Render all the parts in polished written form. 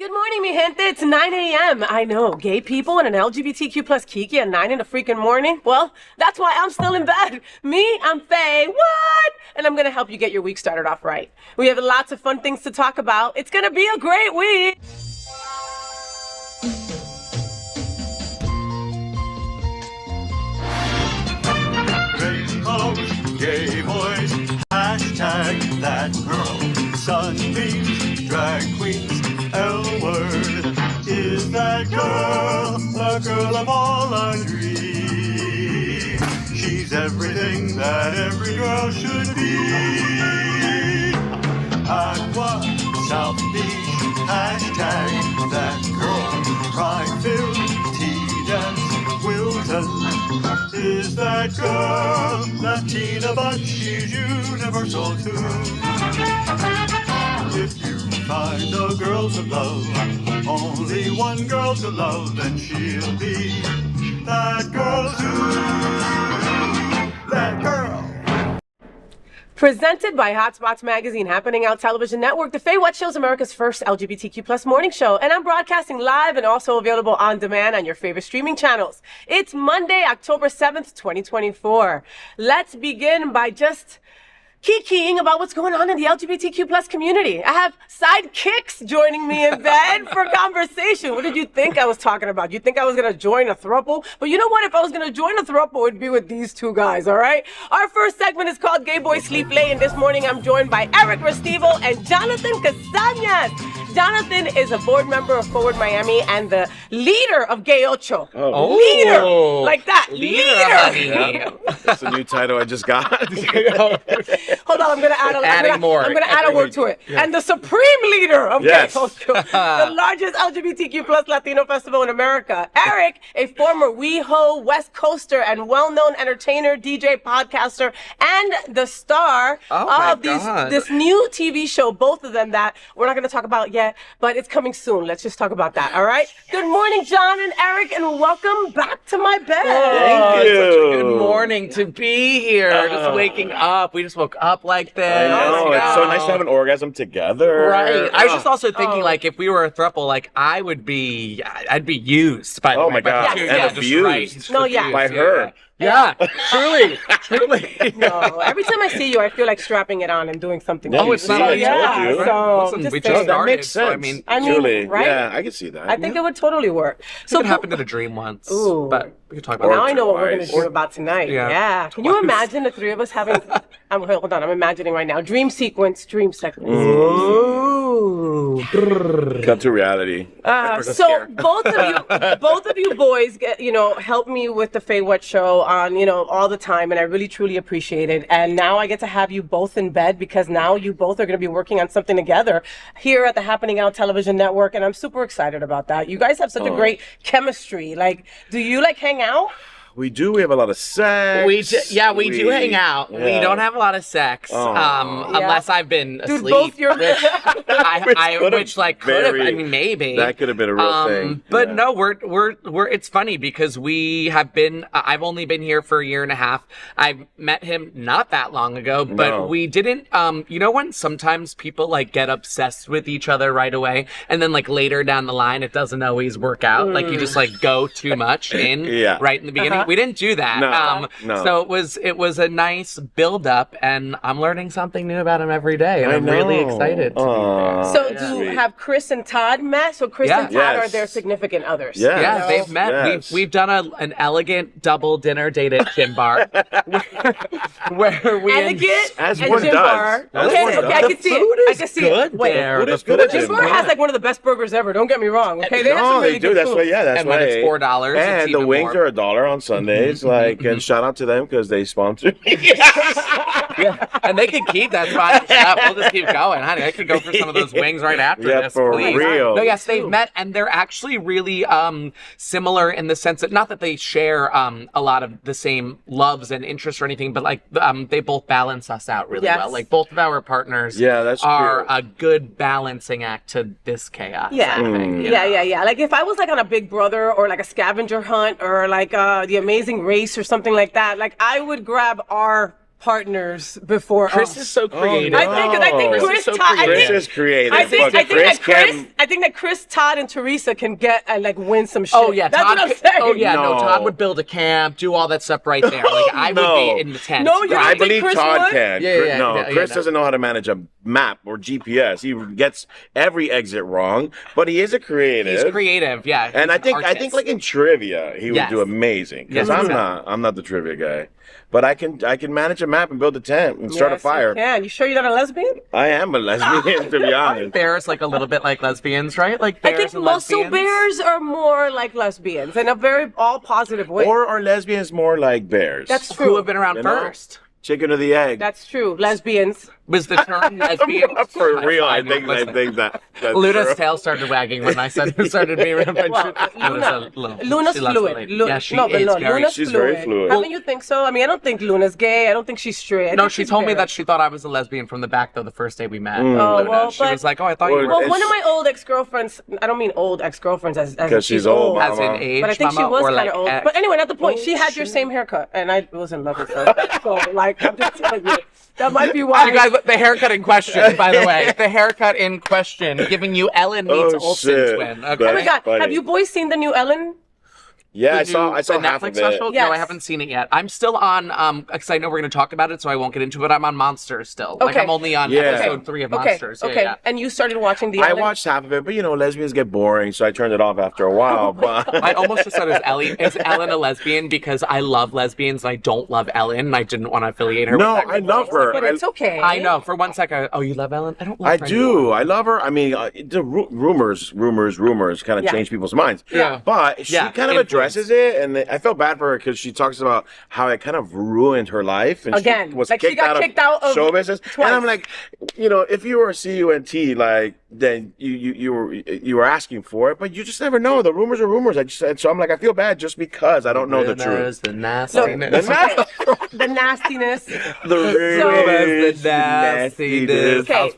Good morning, mi gente. It's 9 a.m. I know, gay people and an LGBTQ plus Kiki at 9 in the freaking morning. Well, that's why I'm still in bed. Me, I'm FayWhat, and I'm going to help you get your week started off right. We have lots of fun things to talk about. It's going to be a great week. Gay boys, hashtag that girl, sunbeams, drag queens, L-word, is that girl, the girl of all our dreams. She's everything that every girl should be. Aqua, South Beach, hashtag that girl, pride-filled, tea-dance, Wilton, is that girl, Latina, but she's universal too. If you find a girl to love, only one girl to love, then she'll be that girl too. That girl. Presented by Hotspots Magazine, Happening Out Television Network, the FayWhat Show is America's first LGBTQ plus morning show, and I'm broadcasting live and also available on demand on your favorite streaming channels. It's Monday, October 7th, 2024. Let's begin by just kikiing about what's going on in the LGBTQ plus community. I have sidekicks joining me in bed for conversation. What did you think I was talking about? You think I was going to join a throuple? But you know what? If I was going to join a throuple, it'd be with these two guys, all right? Our first segment is called Gay Boy Sleep Late, and this morning I'm joined by Eric Restivo and Jonathan Casanas. Jonathan is a board member of Forward Miami and the leader of Gay Ocho. Oh. Leader! Like that. Leader. Leader. That's a new title I just got. Hold on, I'm going to add I'm going to add a word to it. Yeah. And the supreme leader of Gay Ocho, the largest LGBTQ plus Latino festival in America. Eric, a former WeHo West Coaster and well-known entertainer, DJ, podcaster, and the star of this new TV show, both of them that we're not going to talk about yet, but it's coming soon. Let's just talk about that, all right? Good morning, John and Eric, and welcome back to my bed. Thank you. It's such a good morning to be here. Just waking up. We just woke up like this. I know. It's so nice to have an orgasm together. Right. I was just also thinking, like, if we were a throuple, like, I'd be used by my God. And abused. By her. Yeah, truly. No, every time I see you, I feel like strapping it on and doing something. Yeah, it's not. Yeah, so listen, we just just that makes started, sense. So, I mean, truly, right? Yeah, I can see that. I think it would totally work. So it happened in a dream once. Ooh. But we can talk about now that. I know what we're going to dream about tonight. Yeah. Can you imagine the three of us having? Hold on. I'm imagining right now. Dream sequence. Ooh. Cut to reality. So both of you boys, help me with the FayWhat show on, all the time, and I really truly appreciate it. And now I get to have you both in bed because now you both are going to be working on something together here at the Happening Out Television Network, and I'm super excited about that. You guys have such a great chemistry. Like, do you hang out? We do. We have a lot of sex. We do hang out. Yeah. We don't have a lot of sex, unless I've been asleep. Dude, both your which could have. I mean, maybe that could have been a real thing. But no, we're. It's funny because we have been. I've only been here for a year and a half. I met him not that long ago, but we didn't. When sometimes people get obsessed with each other right away, and then later down the line, it doesn't always work out. Like you just go too much in right in the beginning. We didn't do that. No. So it was a nice build up, and I'm learning something new about him every day, and I'm really excited. So have Chris and Todd met? So Chris and Todd are their significant others. Yeah, they've met. Yes. We've done an elegant double dinner date at Gym Bar, where we as one does. Okay, I can see it. I can see it. Wait, the food at Gym Bar has one of the best burgers ever. Don't get me wrong. Okay, they have some really good That's food. why. Yeah, that's and why. when it's $4, and it's the even wings more. are $1 on Sundays. And shout out to them because they sponsor me. And they can keep that spot. We'll just keep going, honey. I could go for some of those wings right after this, for please. real. No, yes, they've met, and they're actually really similar in the sense that not that they share a lot of the same loves and interests or anything, but they both balance us out really well. Like both of our partners are a good balancing act to this chaos. Yeah. I think, Yeah. Like if I was on a Big Brother or a scavenger hunt or The Amazing Race or something like that, I would grab our partners before Chris us. is so creative. no. I think Chris Chris is so Todd. Chris is creative. I think Can- that Chris, Todd, and Teresa can get and like win some shit. Oh yeah, that's Todd what I'm could- saying. Oh yeah, no. No. Todd would build a camp, do all that stuff right there. Like I would No. be in the tent. No, you I don't think believe Chris Todd would? can. Yeah, yeah, No, yeah, Chris yeah, doesn't know how to manage a map or GPS. He gets every exit wrong, but he is a creative. He's creative, yeah. And he's I think like in trivia, he would Yes. do amazing. Because Yes, I'm not the trivia guy. But I can manage a map and build a tent and start a Yes, fire. You can. You sure you're not a lesbian? I am a lesbian, to be honest. Bears like a little bit like lesbians, right? Like I bears think and muscle lesbians. bears are more like lesbians in a very all positive way. Or are lesbians more like bears? That's Who true. have been around You know? first? Chicken or the egg? That's true. Lesbians. Was the term lesbian? For real, I know, think listen. that's Luna's true. tail started wagging when I said who started being around. Luna's fluid. Yeah, she no, but is no, very. Luna's She's very fluid. Haven't you think so? I mean, I don't think Luna's gay. I don't think she's straight. I No, think she she's told me very- that she thought I was a lesbian from the back though the first day we met. Oh, Luna. well, She but- was like, "Oh, I thought you Well, were." Well, one of my old ex-girlfriends, I don't mean old ex-girlfriends as Because she's she's old, as in Mama. age, But I think she mama, was or kind like of old. ex. But anyway, not the point. She had your same haircut, and I was in love with her. So, like, I'm just telling you, that might be why. You guys, the haircut in question, by the way. The haircut in question, giving you Ellen meets Oh, Olsen shit. twin. That's Oh my Okay. God, funny. have you boys seen the new Ellen? Yeah, I The saw new- the half Netflix of it. special? Yes. No, I haven't seen it yet. I'm still on, because I know we're going to talk about it, so I won't get into it. I'm on Monsters still. Like, Okay. I'm only on Yeah. episode 3 of Monsters. Okay. Yeah. And you started watching the I Ellen? watched half of it, but you know, lesbians get boring, so I turned it off after a while. But I almost just said, is Ellen a lesbian? Because I love lesbians and I don't love Ellen. And I didn't want to affiliate her no, with that I love her. But it's okay. I know. For one second, oh, you love Ellen? I don't love I her do. anymore. I love her. I mean, the rumors kind of Yeah. change people's minds. Yeah. But she Yeah, kind of addresses it, and I felt bad for her because she talks about how it kind of ruined her life, and Again, she was like she got kicked out of show business. twice. And I'm like, you know, if you were a CUNT, like, then you were asking for it, but you just never know. The rumors are rumors. So I'm like, I feel bad just because I don't know the truth. Rumors, the nastiness. The nastiness. The nastiness. Okay,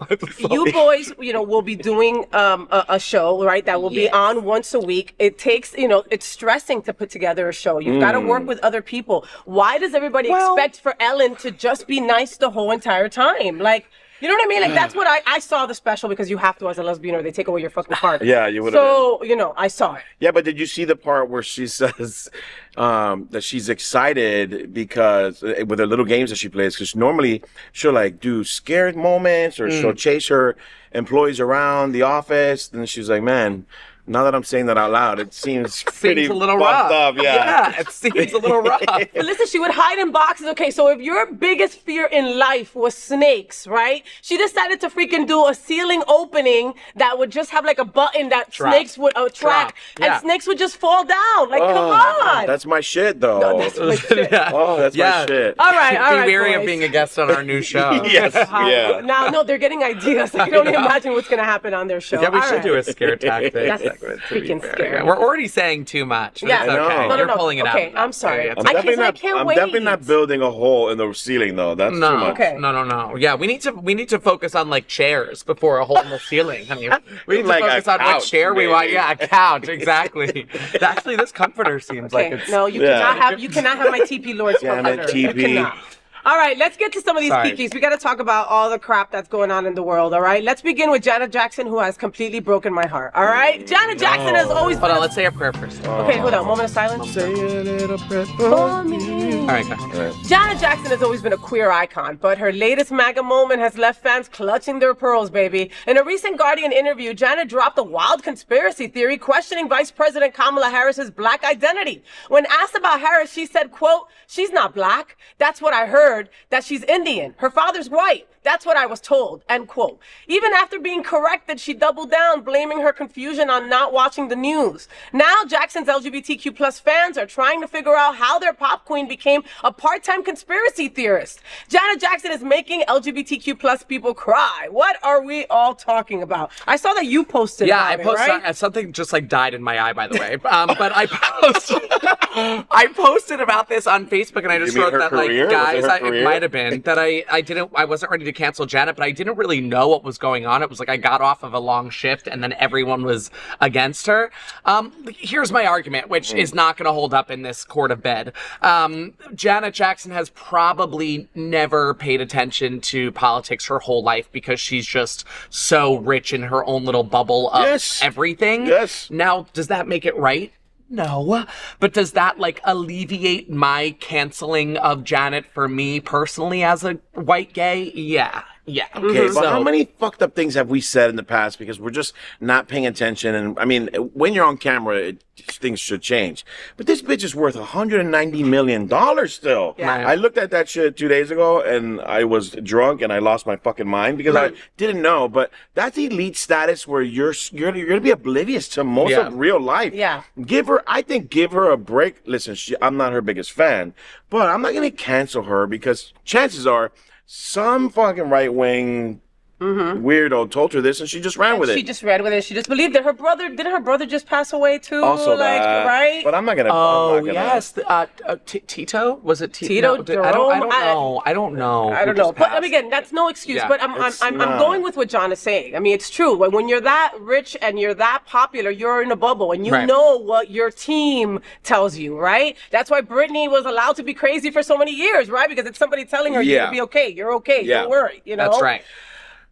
you boys, will be doing a show, right? That will be on once a week. It takes, it's stressing to put together a show. You've got to work with other people. Why does everybody expect for Ellen to just be nice the whole entire time? Like, you know what I mean? Like, that's what I saw the special because you have to as a lesbian or they take away your fucking heart. Yeah, you would have. So, I saw it. Yeah, but did you see the part where she says that she's excited because with her little games that she plays? Because normally she'll like do scared moments or she'll chase her employees around the office. And she's like, man, now that I'm saying that out loud, it seems pretty Seems a little fucked rough. up. Yeah. It seems a little rough. But listen, she would hide in boxes. Okay, so if your biggest fear in life was snakes, right? She decided to freaking do a ceiling opening that would just have like a button that Trap. snakes would track, Yeah. and snakes would just fall down. Like, come on. That's my shit, though. No, that's my shit. Yeah. Oh, that's Yeah. my shit. All right, Be wary boys. of being a guest on our new show. Yes. Yeah. Now, no, they're getting ideas. I can only imagine what's going to happen on their show. Yeah, we All should right. do a scare tactic. That's segment, to be freaking fair. scary. Yeah, we're already saying too much. But Yeah. it's I know. okay. No, You're pulling it out. Okay, I'm sorry. It's I'm I definitely can't- I not. can't I'm wait. definitely not building a hole in the ceiling, though. That's too No, much. Okay. no. Yeah, we need to focus on like chairs before a hole in the ceiling. I mean, we need Like to a focus on what couch, chair we want. maybe. Yeah, a couch, exactly. Actually, this comforter seems like Okay, it's. no, you Yeah. cannot have my TP Lord's Damn it, comforter. You TP. cannot. All right, let's get to some of these Sorry. kikis. We got to talk about all the crap that's going on in the world, all right? Let's begin with Janet Jackson, who has completely broken my heart, all right? Janet Jackson has always Hold been... on, let's say a prayer first. Okay, hold on. Moment of silence. Say a little prayer For me. All right, go. Janet Jackson has always been a queer icon, but her latest MAGA moment has left fans clutching their pearls, baby. In a recent Guardian interview, Janet dropped a wild conspiracy theory questioning Vice President Kamala Harris's black identity. When asked about Harris, she said, quote, "She's not black. That's what I heard, that she's Indian. Her father's white. That's what I was told," end quote. Even after being corrected, she doubled down, blaming her confusion on not watching the news. Now, Jackson's LGBTQ plus fans are trying to figure out how their pop queen became a part-time conspiracy theorist. Janet Jackson is making LGBTQ plus people cry. What are we all talking about? I saw that you posted Yeah, I about posted it, right? something just like died in my eye, by the way. But I posted. I posted about this on Facebook, and I just You mean wrote her that, career? like, guys, Was it her it career? might have been that I wasn't ready to cancel Janet, but I didn't really know what was going on. It was like I got off of a long shift, and then everyone was against her. Here's my argument, which is not going to hold up in this court of bed. Janet Jackson has probably never paid attention to politics her whole life because she's just so rich in her own little bubble of everything. Yes. Now, does that make it right? No. But does that, like, alleviate my canceling of Janet for me personally as a white gay? Yeah. Yeah. Okay, but how many fucked up things have we said in the past because we're just not paying attention? And I mean, when you're on camera, things should change. But this bitch is worth $190 million still. Yeah. I looked at that shit 2 days ago and I was drunk and I lost my fucking mind because I didn't know. But that's elite status where you're gonna be oblivious to most of real life. Yeah. Give her a break. Listen, I'm not her biggest fan, but I'm not gonna cancel her because chances are some fucking right-wing weirdo told her this and she just ran with it. She just ran with it. She just believed it. Didn't her brother just pass away too? Also like, that, right? but I'm not gonna. Oh, yes. Tito? Was it Tito No, Jerome? I don't know. I don't know. But again, that's no excuse. Yeah. But I'm going with what John is saying. I mean, it's true. When you're that rich and you're that popular, you're in a bubble and you know what your team tells you, right? That's why Britney was allowed to be crazy for so many years, right? Because it's somebody telling her you're gonna be okay. You're okay. Don't worry. You know. That's right.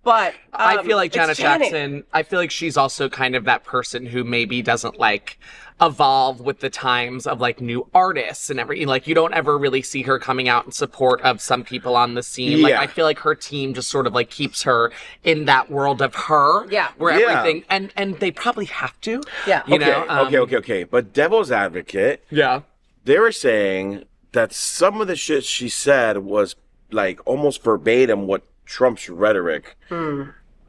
But I feel like Janet it's Janet. Jackson, I feel like she's also kind of that person who maybe doesn't like evolve with the times of like new artists and everything. Like you don't ever really see her coming out in support of some people on the scene. Like I feel like her team just sort of like keeps her in that world of her. Yeah. Where everything and they probably have to. Yeah. You know? Okay. But devil's advocate, Yeah. they were saying that some of the shit she said was like almost verbatim what Trump's rhetoric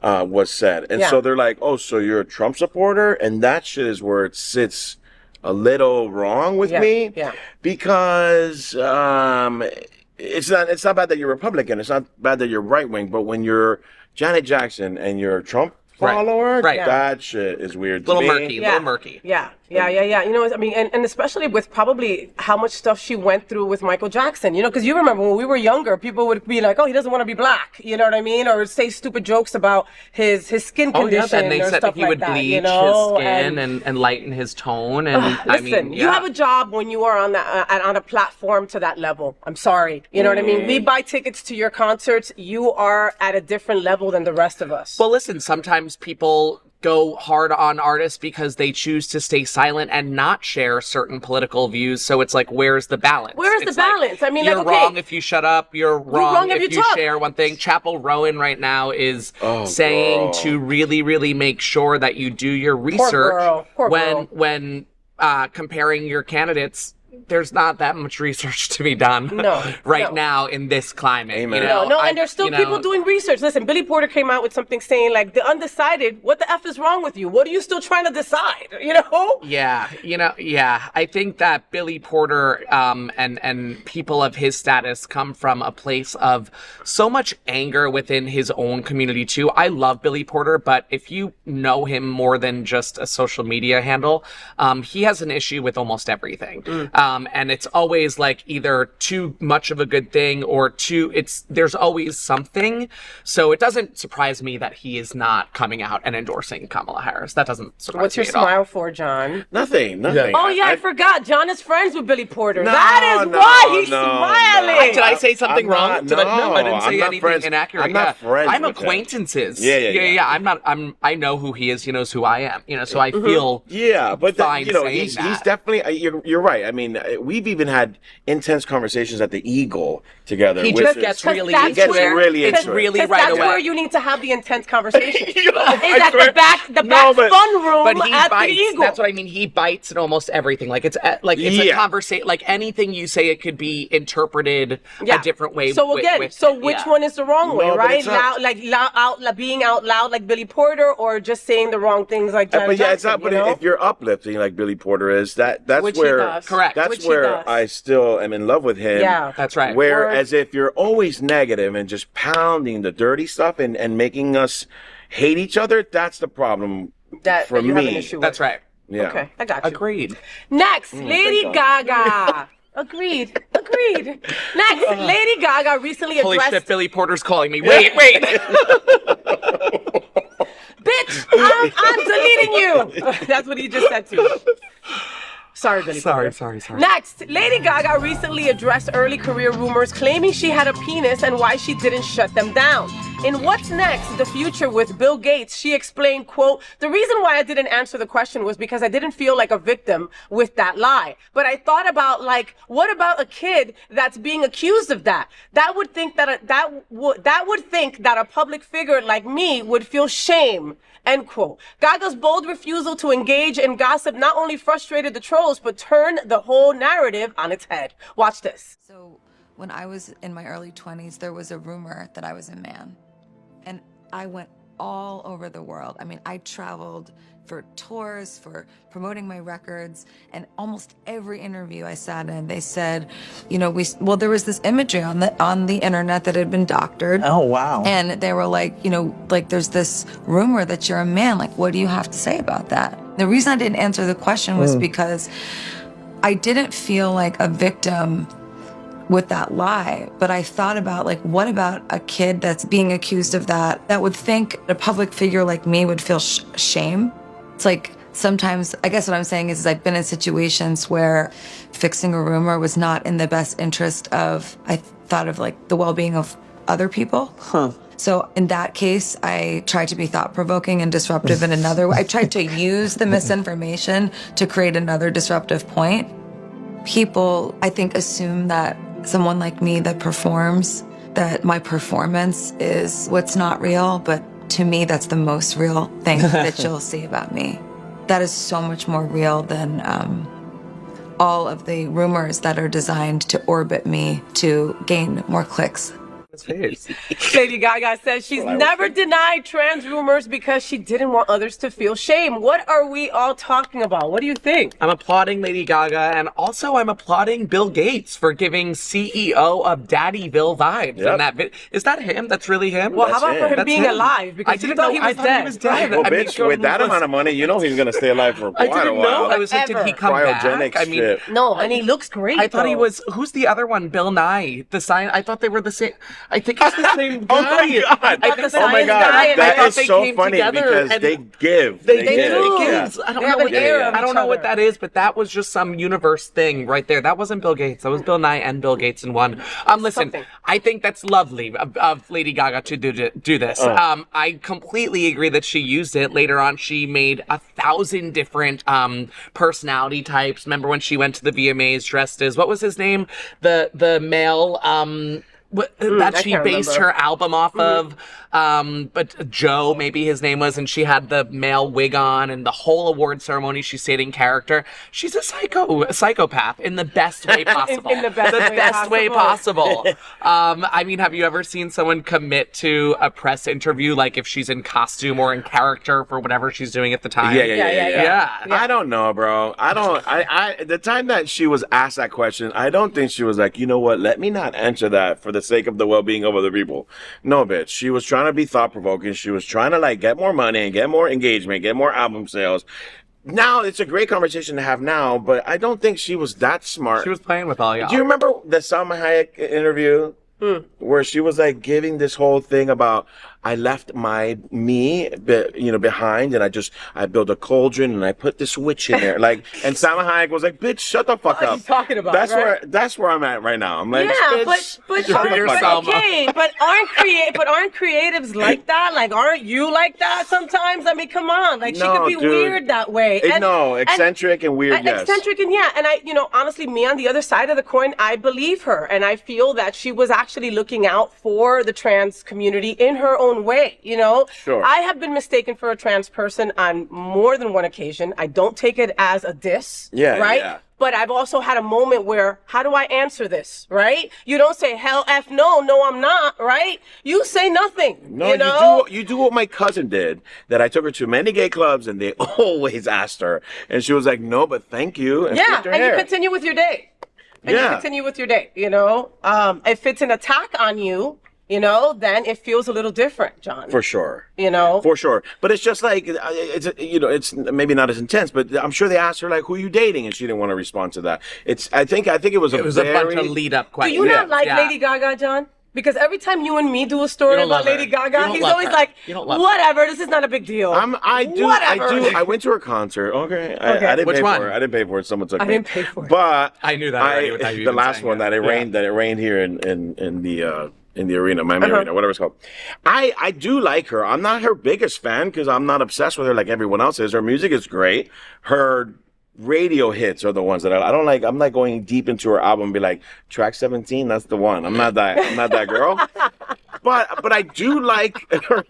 was said. And so they're like, oh, so you're a Trump supporter? And that shit is where it sits a little wrong with me. Yeah. Because it's not bad that you're Republican. It's not bad that you're right wing. But when you're Janet Jackson and you're a Trump follower, that shit is weird to me. Little murky. Yeah. You know, I mean, and especially with probably how much stuff she went through with Michael Jackson, you know, because you remember when we were younger, people would be like, oh, he doesn't want to be black, you know what I mean? Or say stupid jokes about his skin condition and they or said stuff that he would like that, bleach you know? his skin and lighten his tone. And Listen, you have a job when you are on that on a platform to that level. I'm sorry. You know what I mean? We buy tickets to your concerts. You are at a different level than the rest of us. Well, listen, sometimes people go hard on artists because they choose to stay silent and not share certain political views. So it's like, where's the balance? Where's the balance? I mean, you're like, okay, wrong if you shut up. You're wrong if you talk. share one thing. Chapel Rowan right now is saying to really, really make sure that you do your research Poor girl. when comparing your candidates. There's not that much research to be done now in this climate. Amen. You know? And there's still people doing research. Listen, Billy Porter came out with something saying like, the undecided, what the F is wrong with you? What are you still trying to decide? You know? Yeah. I think that Billy Porter and people of his status come from a place of so much anger within his own community too. I love Billy Porter, but if you know him more than just a social media handle, he has an issue with almost everything. And it's always like either too much of a good thing or there's always something. So it doesn't surprise me that he is not coming out and endorsing Kamala Harris. That doesn't surprise me. What's your at all. smile for, John? Nothing. Oh, yeah, I forgot. John is friends with Billy Porter. No, that is no, why he's no, smiling. Did I say something I'm wrong? not- No, I didn't I'm say not anything friends. inaccurate. I'm not friends I'm with him. acquaintances. Yeah. I know who he is. He knows who I am. You know, so I feel but fine saying he's that. definitely. You're right. I mean, we've even had intense conversations at the Eagle together. He which just is- gets really that's into gets it. really It's into it. really Because right that's away. where you need to have the intense conversation. You know, Is I at swear- the back No, but- fun room But he at bites. the Eagle. That's what I mean. He bites in almost everything. Like it's a conversation. Like anything you say, it could be interpreted a different way. So again, which one is the wrong way, No, but right? it's not- Being out loud like Billy Porter, or just saying the wrong things like Janet But yeah, it's Jackson, not. But you know? if you're uplifting like Billy Porter is, that's Which he where does. Correct. That's Which he where does. I still am in love with him. Yeah. That's right. Whereas if you're always negative and just pounding the dirty stuff and making us hate each other, that's the problem that for you have an me. issue with. That's right. Yeah. Okay, I got you. Agreed. Next, Lady Gaga. Agreed. Next, Lady Gaga recently Holy addressed... shit, Billy Porter's calling me. Wait. Bitch, I'm deleting you. That's what he just said to me. Sorry, Billy Porter. Sorry. Next, Lady Gaga recently addressed early career rumors claiming she had a penis and why she didn't shut them down. In What's Next, The Future with Bill Gates, she explained, quote, "The reason why I didn't answer the question was because I didn't feel like a victim with that lie. But I thought about, like, what about a kid that's being accused of that? That would think that a public figure like me would feel shame." End quote. Gaga's bold refusal to engage in gossip not only frustrated the trolls, but turned the whole narrative on its head. Watch this. So when I was in my early 20s, there was a rumor that I was a man. And I went all over the world. I mean, I traveled for tours, for promoting my records, and almost every interview I sat in, they said, you know, there was this imagery on the internet that had been doctored. Oh, wow. And they were like, you know, like, there's this rumor that you're a man. Like, what do you have to say about that? The reason I didn't answer the question was because I didn't feel like a victim with that lie, but I thought about, like, what about a kid that's being accused of that would think a public figure like me would feel shame? It's like, sometimes, I guess what I'm saying is I've been in situations where fixing a rumor was not in the best interest of, I thought of, like, the well-being of other people. So in that case, I tried to be thought-provoking and disruptive in another way. I tried to use the misinformation to create another disruptive point. People, I think, assume that someone like me that performs, that my performance is what's not real, but to me, that's the most real thing that you'll see about me. That is so much more real than all of the rumors that are designed to orbit me to gain more clicks. Lady Gaga says she's never denied trans rumors because she didn't want others to feel shame. What are we all talking about? What do you think? I'm applauding Lady Gaga, and also I'm applauding Bill Gates for giving CEO of Daddyville vibes. Yep. In that is that him? That's really him? Well, how about for him That's being him. alive? Because I didn't thought know he was dead. He was dead. Well, I mean, bitch, with that amount of money, you know he's gonna stay alive for I quite a didn't while. know. I was like, did he come Cryogenic back? I mean, shit. No, and he looks great. I thought he though. was. Who's the other one? Bill Nye. The sign. I thought they were the same. I think it's the same guy. Oh my god! I think the the Oh my science god! guy and I That thought is they so came funny together because and they give. They do. It Yeah. gives. I don't They know have what an air of I don't each know what other. that is, but that was just some universe thing right there. That wasn't Bill Gates. That was Bill Nye and Bill Gates in one. Listen, Something. I think that's lovely of Lady Gaga to do this. I completely agree that she used it. Later on, she made 1,000 different personality types. Remember when she went to the VMAs dressed as, what was his name? The male that I she can't based remember. her album off of. But Joe, maybe his name was, and she had the male wig on, and the whole award ceremony she stayed in character. She's a psychopath in the best way possible. In the best way possible. I mean, have you ever seen someone commit to a press interview, like if she's in costume or in character for whatever she's doing at the time? Yeah. I don't know, bro. The time that she was asked that question, I don't think she was like, you know what, let me not answer that for the sake of the well-being of other people. No, bitch. She was trying to be thought-provoking. She was trying to, like, get more money and get more engagement, get more album sales. Now, it's a great conversation to have now, but I don't think she was that smart. She was playing with all y'all. Do you remember the Salma Hayek interview? Where she was like giving this whole thing about, I left me behind, and I built a cauldron and I put this witch in there. Like, and Salma Hayek was like, bitch, shut the fuck What are up. you talking about, That's right? that's where I'm at right now. I'm like, Yeah, bitch, but shut the fuck up. okay, but aren't creatives like that? Like, aren't you like that sometimes? I mean, come on, like, she No, could be dude. weird that way. Eccentric and weird, yes. Eccentric, and yeah, and honestly, me on the other side of the coin, I believe her, and I feel that she was actually looking out for the trans community in her own way. Sure. I have been mistaken for a trans person on more than one occasion. I don't take it as a diss, right? Yeah. But I've also had a moment where, how do I answer this, right? You don't say, hell F no, I'm not, right? You say nothing, No, you do what my cousin did, that I took her to many gay clubs and they always asked her. And she was like, no, but thank you. And Yeah, flipped her and hair. you continue with your day. You continue with your day, if it's an attack on you, then it feels a little different, John. For sure. For sure. But it's just like, it's maybe not as intense, but I'm sure they asked her, like, who are you dating? And she didn't want to respond to that. I think it was a bunch of lead up Do questions. you not like Lady Gaga, John? Because every time you and me do a story about Lady Gaga, he's always like, whatever, this is not a big deal. I do. I went to her concert. Okay. I didn't pay for it. I didn't pay for it. Someone took me. I didn't pay for it. But I knew that already without you the even last saying one it. that it rained here in the arena, Miami Arena, whatever it's called. I do like her. I'm not her biggest fan because I'm not obsessed with her like everyone else is. Her music is great. Her radio hits are the ones that I don't like. I'm not going deep into her album and be like, track 17, that's the one. I'm not that girl. But I do like her,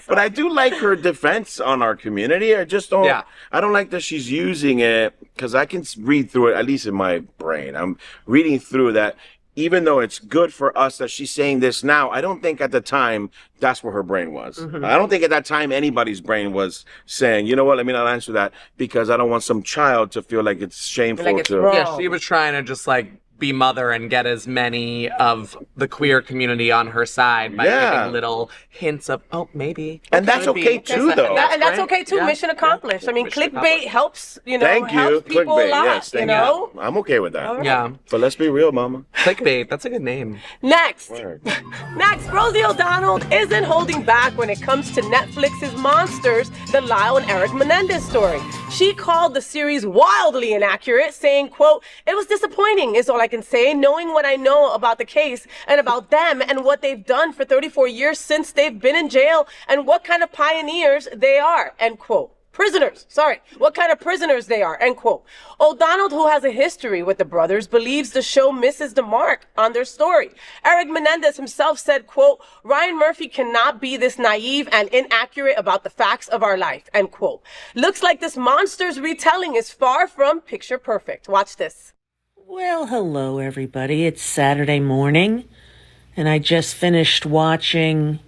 her defense on our community. I just don't I don't like that she's using it because I can read through it, at least in my brain. I'm reading through that. Even though it's good for us that she's saying this now, I don't think at the time that's where her brain was. I don't think at that time anybody's brain was saying, you know what, let me not answer that because I don't want some child to feel like it's shameful. Yeah, she was trying to just like be mother and get as many of the queer community on her side by giving little hints of, maybe. And that's okay too, though. And that's okay too. Mission accomplished. I mean, clickbait helps, Thank you. helps people Clickbait, a lot, yes, thank you. I'm okay with that. Right. Yeah. But let's be real, mama. Clickbait, that's a good name. Next, Word. Rosie O'Donnell isn't holding back when it comes to Netflix's Monsters, the Lyle and Eric Menendez story. She called the series wildly inaccurate, saying, quote, "It was disappointing is all I can say, knowing what I know about the case and about them and what they've done for 34 years since they've been in jail and what kind of pioneers they are," end quote. What kind of prisoners they are, end quote. O'Donnell, who has a history with the brothers, believes the show misses the mark on their story. Eric Menendez himself said, quote, "Ryan Murphy cannot be this naive and inaccurate about the facts of our life," end quote. Looks like this Monsters retelling is far from picture perfect. Watch this. Well, hello, everybody. It's Saturday morning, and I just finished watching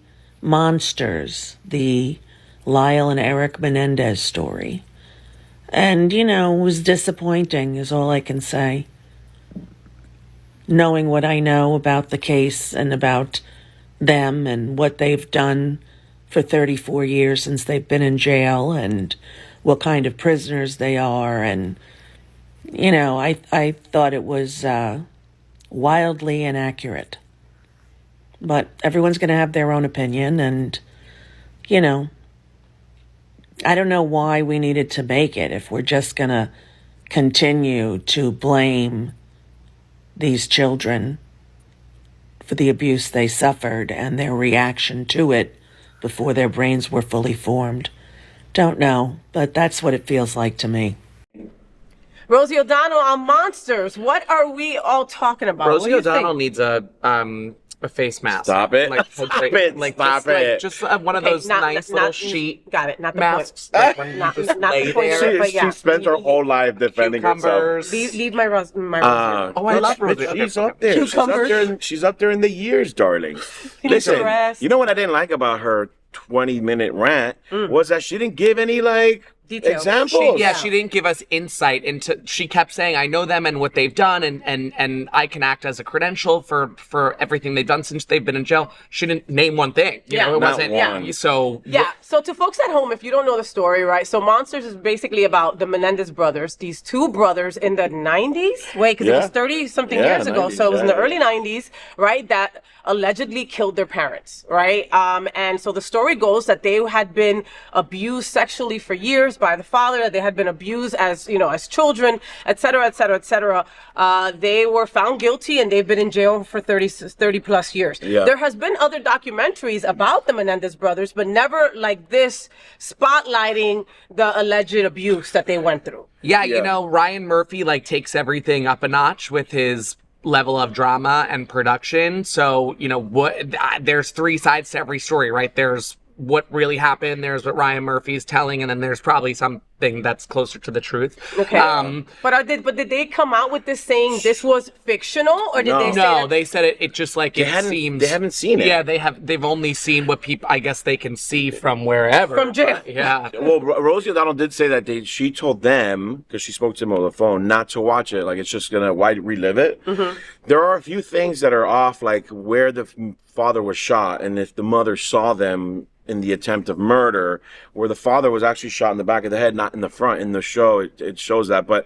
Monsters, the Lyle and Eric Menendez story. And, it was disappointing is all I can say. Knowing what I know about the case and about them and what they've done for 34 years since they've been in jail and what kind of prisoners they are. And, I thought it was wildly inaccurate. But everyone's going to have their own opinion and, I don't know why we needed to make it if we're just going to continue to blame these children for the abuse they suffered and their reaction to it before their brains were fully formed. Don't know, but that's what it feels like to me. Rosie O'Donnell on Monsters. What are we all talking about? Rosie O'Donnell needs a face mask. Stop it. Stop it. Just one of those nice little sheet Got it. Not the masks. point. When you Not just the lay point. there. But yeah. She spent her whole life defending herself. Cucumbers. Leave my Rosie. Oh, I love Rosie. She's up there. She's up there in the years, darling. Listen, you know what I didn't like about her 20-minute rant was that she didn't give any details. Examples. She didn't give us insight into. She kept saying, "I know them and what they've done, and I can act as a credential for everything they've done since they've been in jail." She didn't name one thing. It Not wasn't. one. So So to folks at home, if you don't know the story, right? So Monsters is basically about the Menendez brothers, these two brothers in the 90s. Wait, because it was 30-something years ago. 90s, So it was in the early 90s, right? That allegedly killed their parents, right? And so the story goes that they had been abused sexually for years by the father, that they had been abused as children, et cetera, et cetera, et cetera. They were found guilty and they've been in jail for 30 plus years. Yeah. There has been other documentaries about the Menendez brothers, but never like this spotlighting the alleged abuse that they went through. Ryan Murphy takes everything up a notch with his level of drama and production. So, there's three sides to every story, right? There's what really happened, there's what Ryan Murphy's telling, and then there's probably some thing that's closer to the truth. Okay. But did they come out with this saying this was fictional, or did they say No, that? they said it just like it seems. They haven't seen it. Yeah, they've only seen what people, I guess they can see from wherever. From jail. Yeah. Well, Rosie O'Donnell did say that she told them, because she spoke to them on the phone, not to watch it. Like, it's just gonna relive it. Mm-hmm. There are a few things that are off, like where the father was shot, and if the mother saw them in the attempt of murder, where the father was actually shot in the back of the head, not in the front. In the show, it shows that. But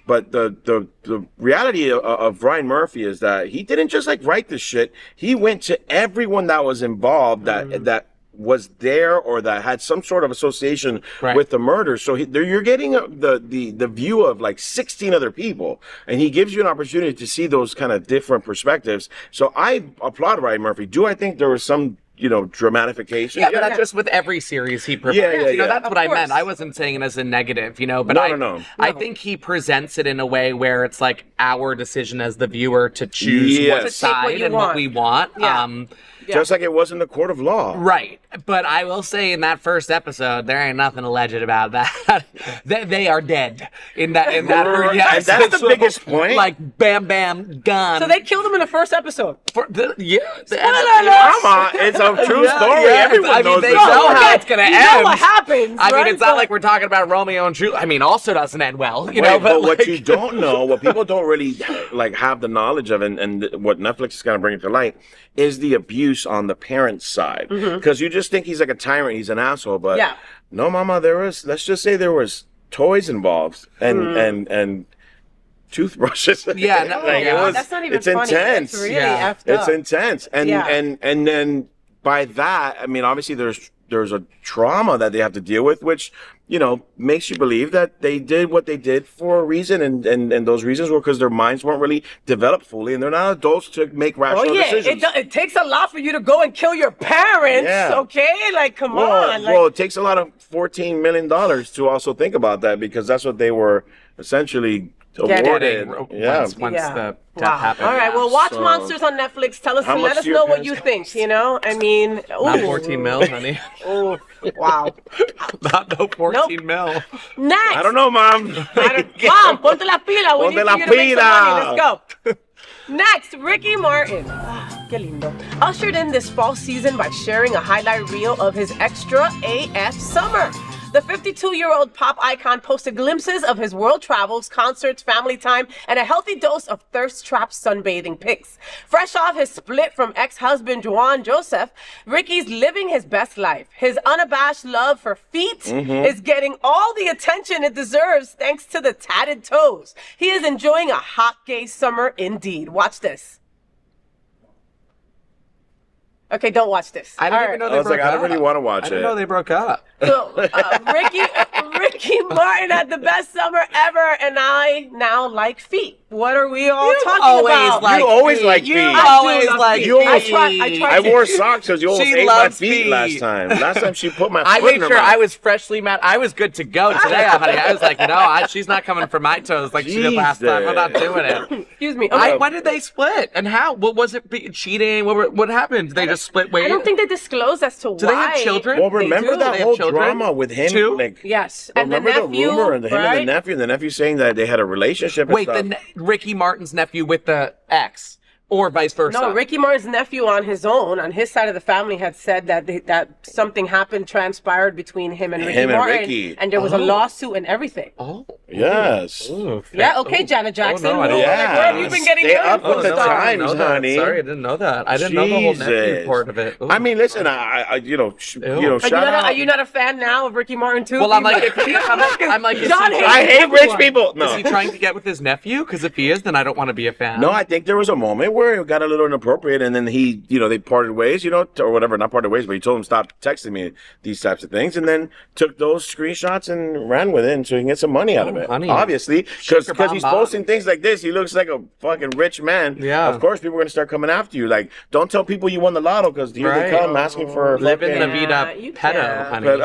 the reality of Ryan Murphy is that he didn't just like write this shit. He went to everyone that was involved that was there or that had some sort of association with the murder. So you're getting the view of like 16 other people, and he gives you an opportunity to see those kind of different perspectives. So I applaud Ryan Murphy. Do I think there was some dramatification? Yeah, but not just with every series he provides. Yeah. That's what I meant. I wasn't saying it as a negative, but No. I think he presents it in a way where it's like our decision as the viewer to choose what side and what we want. Yeah. Just like it was in the court of law. Right. But I will say in that first episode, there ain't nothing alleged about that. they are dead in that. And that's the biggest point. Like, bam, bam, gone. So they killed him in the first episode. Come on, it's a true story. Everyone knows they this. know how it's gonna end. You know what happens. I mean, right? it's not like we're talking about Romeo and Juliet. I mean, also doesn't end well, But what you don't know, what people don't really like have the knowledge of, and what Netflix is kind of bringing to light, is the abuse on the parents' side. Because you just think he's like a tyrant, he's an asshole, but no, mama, let's just say there was toys involved and toothbrushes. That's not even it's funny. intense. It's really effed up. It's intense. And then by that, I mean, obviously there's a trauma that they have to deal with, which, makes you believe that they did what they did for a reason. And those reasons were because their minds weren't really developed fully, and they're not adults to make rational decisions. It takes a lot for you to go and kill your parents, okay? Like, come on. Well, it takes a lot of $14 million to also think about that, because that's what they were essentially awarded. Once the death happened. All right, well, watch Monsters on Netflix. Let us know what you think, I mean... Not 14 mil, honey. Oh, wow. Not no 14 mil. Next! I don't know, Mom. Mom, ponte la pila. We need you to make some money. Let's go. Next, Ricky Martin. Qué lindo. Ushered in this fall season by sharing a highlight reel of his extra AF summer. The 52-year-old pop icon posted glimpses of his world travels, concerts, family time, and a healthy dose of thirst-trapped sunbathing pics. Fresh off his split from ex-husband Juan Joseph, Ricky's living his best life. His unabashed love for feet is getting all the attention it deserves thanks to the tatted toes. He is enjoying a hot gay summer indeed. Watch this. Okay, don't watch this. I didn't even know they broke up. I don't really want to watch it. I didn't know they broke up. So, Ricky Martin had the best summer ever, and I now like feet. What are we all talking about? You always like feet. You always like feet. I wore socks because you almost ate my feet feet last time. Last time she put my foot I in made her sure mouth. I was freshly mad. I was good to go today, honey. I was like, no, she's not coming for my toes like she did last time. I'm not doing it. Excuse me. When did they split? And how? What was it? Cheating? What happened? Did they just split ways? I don't think they disclosed as to why. Do they have children? Well, remember do. that They have whole children? drama with him? Two? Like, Yes. And remember the nephew, rumor and him right? and the nephew saying that they had a relationship. Wait, and stuff. Ricky Martin's nephew with the ex, or vice versa? No, Ricky Martin's nephew on his own, on his side of the family, had said that that something transpired between him and Ricky Martin, and there was a lawsuit and everything. Oh, yes. Ooh, yeah. Okay, Janet Jackson. no, I didn't- Yeah. Where have you been getting Stay your up with info the stuff? times, honey. Sorry, I didn't know that. I didn't know the whole nephew Jesus. part of it. Ooh. I mean, listen, I shout out. Are you not a fan now of Ricky Martin too? Well, I'm like, I'm like, is John he hates I hate rich everyone. people. Is No. he trying to get with his nephew? Because if he is, then I don't want to be a fan. No, I think there was a moment where it got a little inappropriate, and then he, they parted ways, or whatever, not parted ways, but he told him stop texting me these types of things, and then took those screenshots and ran with it, and so he can get some money out of it. Honey. Obviously, because Sugar he's bomb posting things like this, he looks like a fucking rich man. Yeah. Of course, people are gonna start coming after you. Like, don't tell people you won the lotto, because here they Right. come asking for Living la fucking... vida you pedo, can't. honey. No,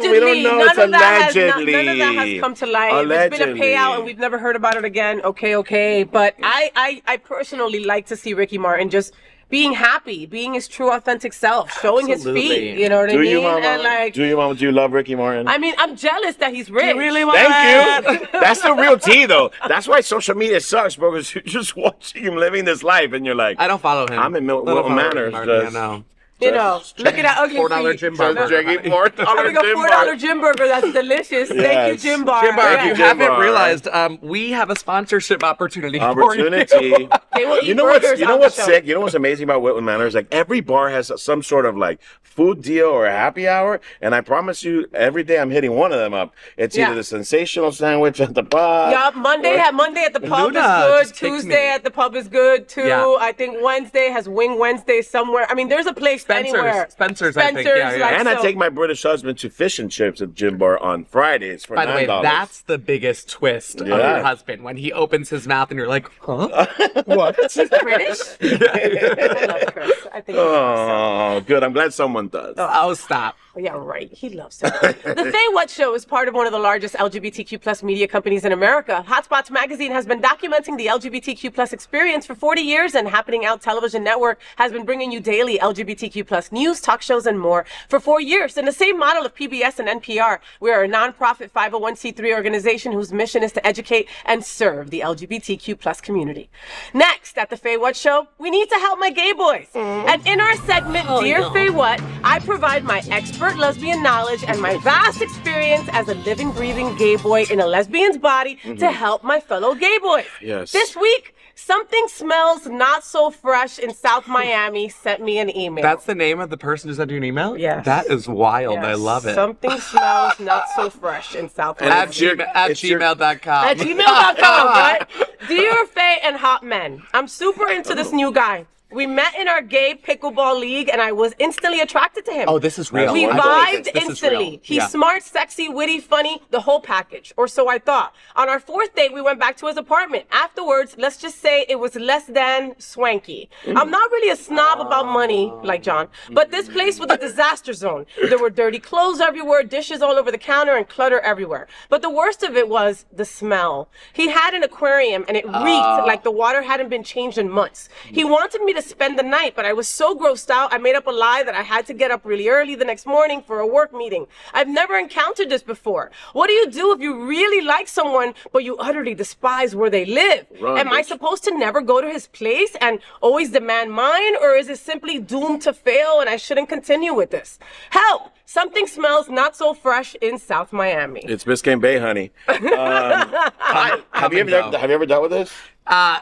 we don't know. It's None of that allegedly. has come to light. There's been a payout, and we've never heard about it again. Okay. But I personally like to see Ricky Martin just being happy, being his true authentic self, showing Absolutely. his feet. You know what I Do mean? you, Mama? And like, Do you, Mama? Do you love Ricky Martin? I mean, I'm jealous that he's rich. Thank you. That's the real tea, though. That's why social media sucks, bro, because you're just watching him living this life, and you're like, I don't follow him. I'm in I don't Wilton follow Manors. Ricky Martin, just- I know. You know, look at that ugly $4 feet. gym bar. Just drinking $4 I think a gym $4 bar. gym burger. That's delicious. Thank you, Yes. Gym Bar. Jim Bar, Thank if you, you Jim haven't Bar. realized, we have a sponsorship opportunity. For Opportunity. They will eat You know what's burgers you know on what's the show. sick? You know what's amazing about Wilton Manors? Like every bar has some sort of like food deal or a happy hour, and I promise you, every day I'm hitting one of them up. It's Yeah. either the sensational sandwich at the pub. Yeah, Monday at the pub Luna is just good. kicked Tuesday me. at the pub is good too. Yeah. I think Wednesday has Wing Wednesday somewhere. I mean, there's a place anywhere. Spencer's, I think. Yeah, yeah. like, And I so- take my British husband to fish and chips at Gym Bar on Fridays for By the way, $9. that's the biggest twist of Yeah. your husband when he opens his mouth and you're like, huh? What? He's British. I love Chris. I think. He's awesome. Oh, good. I'm glad someone does. Oh, stop. Yeah, right. He loves it. The FayWhat Show is part of one of the largest LGBTQ plus media companies in America. Hotspots Magazine has been documenting the LGBTQ plus experience for 40 years, and Happening Out Television Network has been bringing you daily LGBTQ plus news, talk shows, and more for 4 years. In the same model of PBS and NPR, we are a nonprofit 501c3 organization whose mission is to educate and serve the LGBTQ plus community. Next, at the FayWhat Show, we need to help my gay boys. And in our segment, Dear FayWhat, I provide my expert lesbian knowledge and my vast experience as a living, breathing gay boy in a lesbian's body to help my fellow gay boys. Yes. This week, Something Smells Not So Fresh in South Miami sent me an email. That's the name of the person who sent you an email? Yes. That is wild. I Yes. love it. Something Smells Not So Fresh in South Miami. At gmail.com. At gmail.com, right? Dear Faye and Hot Men, I'm super into this new guy. We met in our gay pickleball league, and I was instantly attracted to him. Oh, this is real. We I vibed This is instantly. real. He's Yeah. smart, sexy, witty, funny, the whole package. Or so I thought. On our fourth date, we went back to his apartment. Afterwards, let's just say it was less than swanky. I'm not really a snob about money, like John, but this place was a disaster zone. There were dirty clothes everywhere, dishes all over the counter, and clutter everywhere. But the worst of it was the smell. He had an aquarium, and it reeked like the water hadn't been changed in months. He wanted me to spend the night, but I was so grossed out, I made up a lie that I had to get up really early the next morning for a work meeting. I've never encountered this before. What do you do if you really like someone, but you utterly despise where they live? Run, Am I bitch. supposed to never go to his place and always demand mine, or is it simply doomed to fail and I shouldn't continue with this? Help! Something smells not so fresh in South Miami. It's Biscayne Bay, honey. Have you ever dealt with this? Yeah,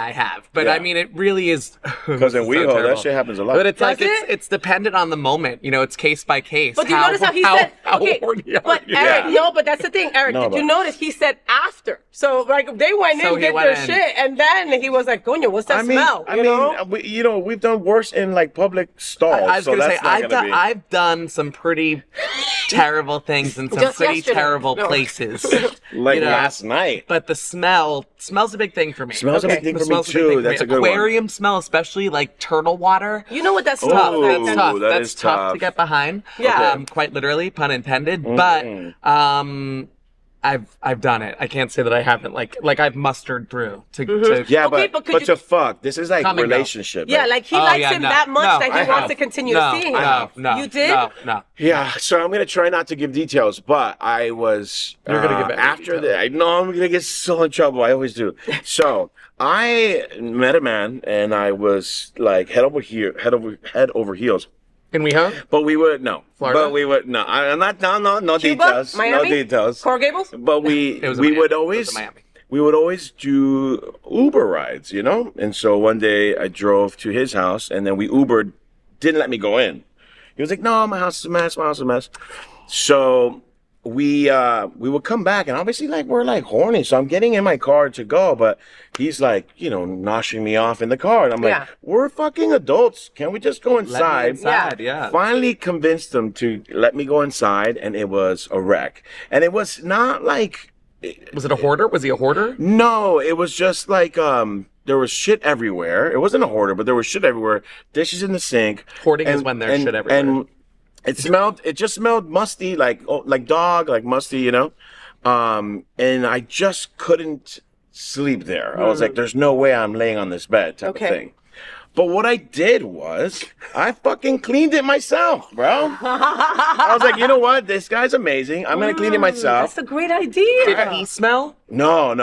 I have. But Yeah. I mean, it really is. Because in WeHo, that terrible. shit happens a lot. But it's like, Does it? it's dependent on the moment. You know, it's case by case. But do you notice how he said, okay, horny are but you? Eric, Yeah. no, but that's the thing, Eric, No, did you but- notice he said after? So, like, they went So in, he did went their in. shit, and then he was like, Coño, what's that smell? we've done worse in like public stalls. I was so gonna say that's not gonna be. I've done some pretty terrible things in some Just pretty yesterday. terrible No. places. like you know. last night. But the smells a big thing for me. Smells a Okay. big thing The for me smell's a big too. thing for That's me. a good one. Aquarium smell, especially like turtle water. You know what that Oh, smells like? That's tough. that That's is tough tough. to get behind. Yeah. Quite literally, pun intended. But I've done it. I can't say that I haven't. Like I've mustered through to Yeah, Okay, but but could you- to fuck. This is like Come and go. relationship. Yeah, right? like he Oh, likes yeah, him no. that much No, that I he wants have. to continue no, seeing no, him. no, You did? No. Yeah, so I'm gonna try not to give details, but I was You're gonna give every after detail. I know I'm gonna get so in trouble. I always do. So I met a man, and I was like head over heels. Can we hope? But we would no. Florida? But we would no. I'm not no Cuba? details. Miami? No details. Coral Gables? But we It was in we Miami. would It was always in Miami. we would always do Uber rides, you know. And so one day I drove to his house, and then we Ubered. Didn't let me go in. He was like, "No, my house is a mess. My house is a mess." So we would come back, and obviously like we're like horny. So I'm getting in my car to go, but he's like, noshing me off in the car, and I'm like, Yeah. "We're fucking adults. Can we just go inside?" Inside, yeah. Finally convinced them to let me go inside, and it was a wreck. And it was not like, Was it a hoarder? Was he a hoarder? no, it was just like, there was shit everywhere. It wasn't a hoarder, but there was shit everywhere. Dishes in the sink. Hoarding is when there's shit everywhere. And it just smelled musty, like dog, like musty, and I just couldn't sleep there. I was like, there's no way I'm laying on this bed type Okay. of thing. But what I did was, I fucking cleaned it myself, bro. I was like, you know what? This guy's amazing. I'm gonna clean it myself. That's a great idea. Did he smell? No.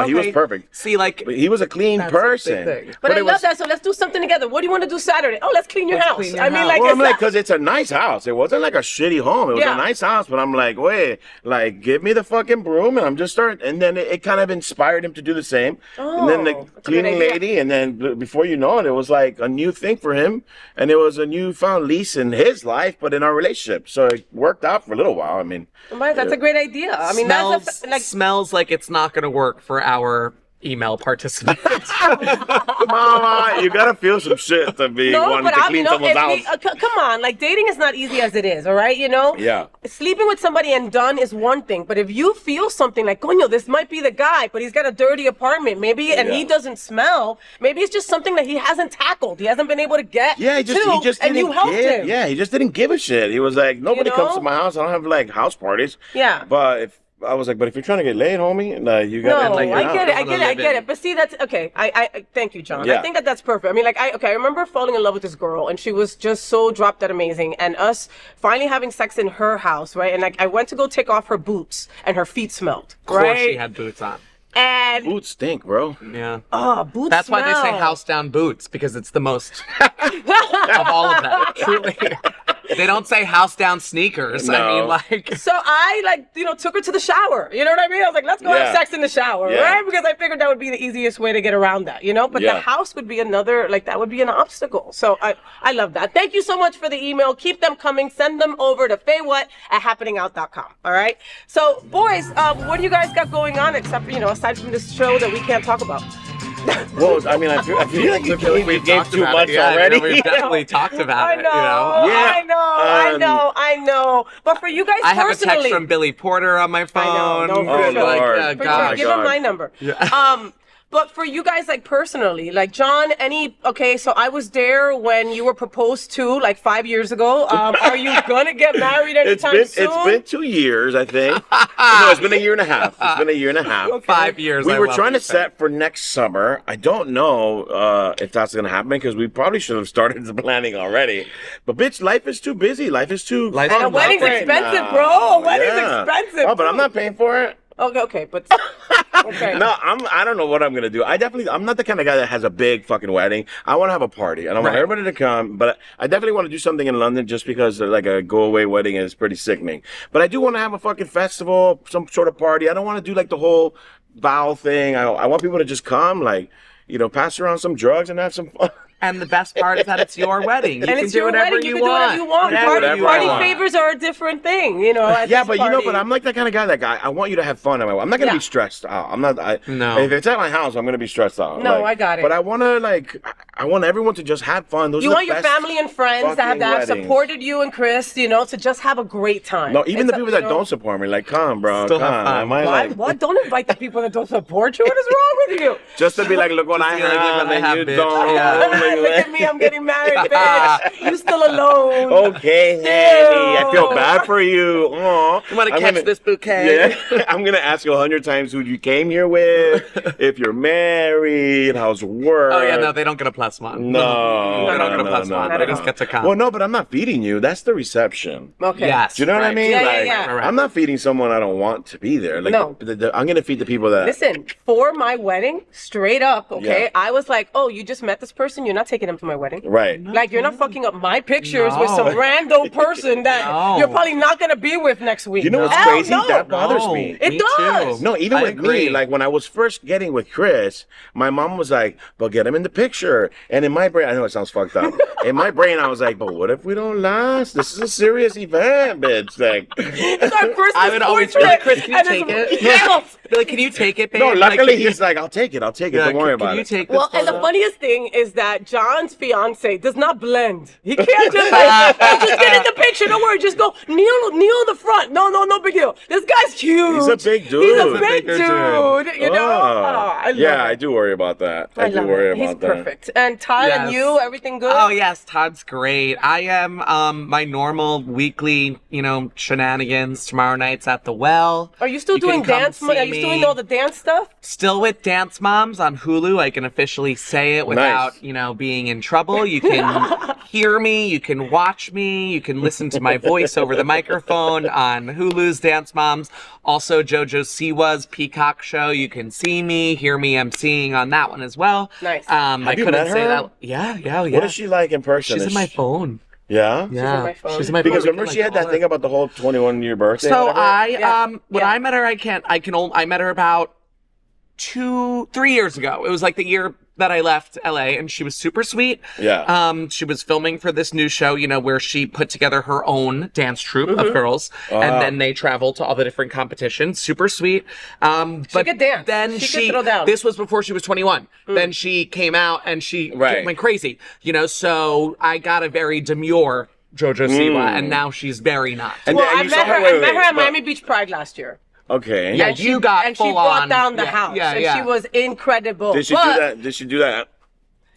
He was okay. perfect. See, like, But he was a clean That's a big person. thing. But I it love was, that. So let's do something together. What do you want to do Saturday? Oh, let's clean your house. clean your I mean, house. like, Well, it's I'm like, not- because it's a nice house. It wasn't like a shitty home. It was Yeah. a nice house. But I'm like, wait, like, give me the fucking broom, and I'm just starting. And then it kind of inspired him to do the same. And then the Oh, that's a good cleaning idea. lady, and then before you know it, it was like a new thing for him, and it was a newfound lease in his life, but in our relationship. So it worked out for a little while. I mean, That's a great idea. I mean, smells, that's like. smells like it's not going to work for our email participants. mama, you gotta feel some shit to be No, wanting but to I, clean someone's house. come on, like dating is not easy as it is, all right? You know? Yeah. Sleeping with somebody and done is one thing, but if you feel something like, coño, this might be the guy, but he's got a dirty apartment, maybe, and he Yeah. doesn't smell, maybe it's just something that he hasn't tackled. He hasn't been able to get Yeah, he just and didn't you helped give, him. Yeah, he just didn't give a shit. He was like, nobody know? comes to my house. I don't have like house parties. Yeah. But if I was like, but if you're trying to get laid, homie, like you No, gotta like I get it, I Wanna get live it. in. But see, that's okay. I thank you, John. Yeah. I think that's perfect. I mean, like, I remember falling in love with this girl, and she was just so drop dead amazing, and us finally having sex in her house, right? And like, I went to go take off her boots, and her feet smelled, Of course right? she had boots on. And Boots stink, bro. Yeah. boots. That's why they say smell. house down boots, because it's the most of all of them. Truly. They don't say house down sneakers. I No. mean, like, So I took her to the shower. You know what I mean? I was like, let's go have Yeah. sex in the shower, Yeah. right? Because I figured that would be the easiest way to get around that, you know? But the Yeah. house would be another, like, that would be an obstacle. So I love that. Thank you so much for the email. Keep them coming. Send them over to FayWhat@happeningout.com. All right? So, boys, what do you guys got going on except, aside from this show that we can't talk about? Well, I mean, I feel like you gave talked too about much it. Yeah, already. We've definitely talked about I it. know, Yeah. I know. But for you guys I have a personally, text from Billy Porter on my phone. don't Oh, forget. Lord. Like, For gosh. sure, give him my number. But for you guys, like personally, like John, so I was there when you were proposed to, like 5 years ago. Are you gonna get married anytime soon? It's been 2 years, I think. No, it's been a year and a half. It's been a year and a half. 5 years. We I were love trying you, to set for next summer. I don't know if that's gonna happen because we probably should have started the planning already. But bitch, life is too busy. Life is too. Life And a is wedding's right expensive, now. bro. A wedding's Yeah. expensive. Oh, but I'm not paying for it. Okay, but okay. No, I don't know what I'm gonna do. I'm not the kind of guy that has a big fucking wedding. I want to have a party, and I want Right. everybody to come. But I definitely want to do something in London, just because like a go away wedding is pretty sickening. But I do want to have a fucking festival, some sort of party. I don't want to do like the whole vow thing. I want people to just come, like pass around some drugs and have some fun. And the best part is that it's your wedding. You And can it's do your whatever wedding. you can do whatever want. you want. Yeah, Party, whatever party I want. favors are a different thing, at Yeah, this but party. but I'm like that kind of guy. Like I want you to have fun. I'm not gonna Yeah. be stressed out. I'm not. No. If it's at my house, I'm gonna be stressed out. No, Like, I got it. But I want to I want everyone to just have fun. Those You are the want your best family and friends fucking that have weddings. supported you and Chris, to just have a great time. No, even the It's people that don't support me, like, come, bro, Still come. have fun. Am I, What? like, What? Don't invite the people that don't support you. What is wrong with you? just to be like, look what I be like, look what have, I and have, you bitch. don't. Yeah. Look at me, I'm getting married, bitch. You still alone. Okay, Hanny, I feel bad for you. Aw. You want to I'm catch gonna- this bouquet? Yeah, I'm gonna ask you 100 times who you came here with, if you're married, how's work. Oh, yeah, no, they don't get a plus one. No, They don't get a no, plus no, one. no, They no. just get to come. Well, no, but I'm not feeding you. That's the reception. Okay. Yes. Do you know what I right. mean? Yeah, yeah, Like, yeah. Right. I'm not feeding someone I don't want to be there. Like, No. I'm gonna feed the people that. Listen, for my wedding, straight up, okay, Yeah. I was like, oh, you just met this person, you're not taking him to my wedding. Right. Like, you're not fucking up my pictures with No. some random person that No. you're probably not going to be with next week. You know what's Hell crazy? no. That bothers No. me. It Me does. too. No, even I with agree. me, like when I was first getting with Chris, my mom was like, but get him in the picture. And in my brain, I know it sounds fucked up. In my brain, I was like, but what if we don't last? This is a serious event, bitch. Like, It's our Christmas I would always be portrait, like, Chris, can you and take it's- it? Yes. Be like, can you take it, babe? no, Like, luckily can you- he's like, I'll take it. Yeah, Don't worry can about you it. take this Well, and the photo? funniest thing is that John's fiance does not blend. He can't just like, oh, just get in the picture. Don't worry, just go kneel in the front. No big deal. This guy's huge. He's a big dude. He's a He's a big bigger dude. dude. You know? Oh. I love yeah, it. I do worry about that. I do love worry it. He's about that. perfect. And Todd and Yes. you, everything good? Oh yes, Todd's great. I am my normal weekly, shenanigans tomorrow night's at the Well. Are you still doing can come dance? see Are you still doing me. all the dance stuff? Still with Dance Moms on Hulu. I can officially say it without, being in trouble. You can hear me, you can watch me, you can listen to my voice over the microphone on Hulu's Dance Moms. Also JoJo Siwa's Peacock show. You can see me, hear me emceeing on that one as well. Nice. I you couldn't met say her? that. Yeah. What is she like in person? She's in my phone. Yeah? Yeah. my phone. She's in my Because phone. remember she had that thing about the whole 21-year birthday? So whatever? when I met her, I met her about 3 years ago. It was like the year that I left LA, and she was super sweet. Yeah. She was filming for this new show, where she put together her own dance troupe of girls, and then they traveled to all the different competitions. Super sweet. But could dance. then She could throw down. this was before she was 21. Then she came out and she went crazy. So I got a very demure JoJo Siwa, and now she's very not. And Well, then- I you met saw her. wait, I met her wait, at Miami Beach Pride last year. Okay. Yeah, And you got and full she brought on. down the Yeah, house, yeah, and yeah. she was incredible. Did she do that? Did she do that?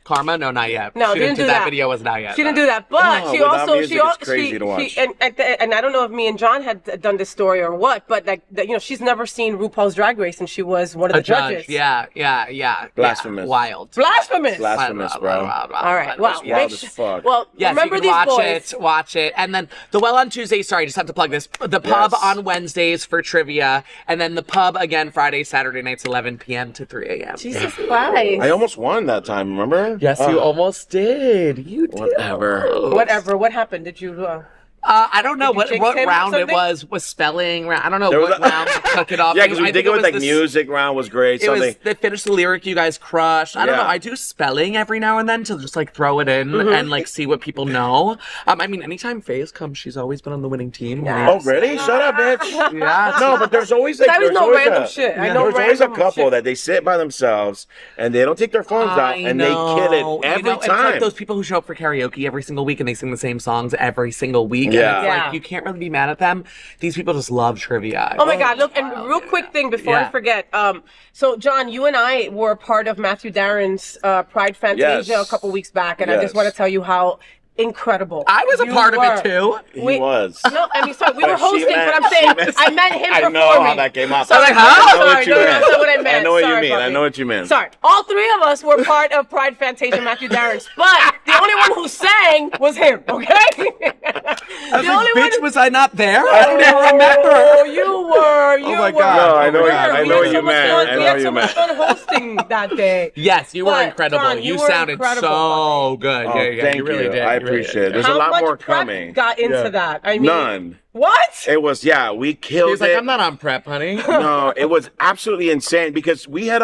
Karma? No, not yet. No, she didn't do that. that. video was not yet. She didn't do that, but No, she without also music, it's crazy to watch. and I don't know if me and John had done this story or what, but she's never seen RuPaul's Drag Race, and she was one of the A judge. judges. Blasphemous. Yeah, wild. Blasphemous. Blasphemous, bro. All right. Wow. wild as fuck. Well, Yes, remember you can these boys. watch it. And then the Well on Tuesday, sorry, just have to plug this. The pub Yes. on Wednesdays for trivia. And then the pub again Friday, Saturday nights, 11 p.m. to 3 a.m. Jesus Christ. I almost won that time, remember? Yes, you almost did. You did. Whatever. Whatever. What happened? Did you? I don't know what jinx him or round it something? was spelling round. I don't know There was what a- round we took it off. Yeah, because we I think it was like this- music round was great. It was Something. they finished the lyric you guys crushed. I don't Yeah. know. I do spelling every now and then to just like throw it in and like see what people know. I mean, anytime Faye's comes, she's always been on the winning team. Oh, really? Shut up, bitch. Yeah. No, but there's always like That was there's no always random a, shit. I know There's always a random couple shit. that they sit by themselves and they don't take their phones out and they kill it every It's time. like those people who show up for karaoke every single week and they sing the same songs every single week. Yeah. And it's Yeah. like you can't really be mad at them. These people just love trivia. Oh my God! Look, and real quick thing before I Yeah. forget. So John, you and I were part of Matthew Darren's Pride Fantasia Yes. a couple weeks back, and I Yes. just want to tell you how incredible I was a you part of were. it too. He was. No, I mean, sorry, we were She hosting, meant- but I'm saying she meant- I meant him I performing. know how that came out. Sorry, I was like, huh? I know sorry, what you no, meant. that's not what I meant. I know what you Sorry, mean. I Buffy. know what you meant. Sorry, all three of us were part of Pride Fantasia, Matthew Darren's, but the only one who sang was him. Okay. I was like, bitch, was I not there? I don't even Oh, remember. you were. You my were. God. No, I know You what were. I We know had what so you much meant. fun- I We know had what so you much meant. fun hosting that day. Yes, you were But, incredible. John, you you were sounded incredible, so good. Oh, yeah, thank you really did. I You really appreciate did. it. There's How a lot much more prep coming. got into that? I mean, None. What? It was we killed He's like, it. I'm not on prep, honey. No, it was absolutely insane because we had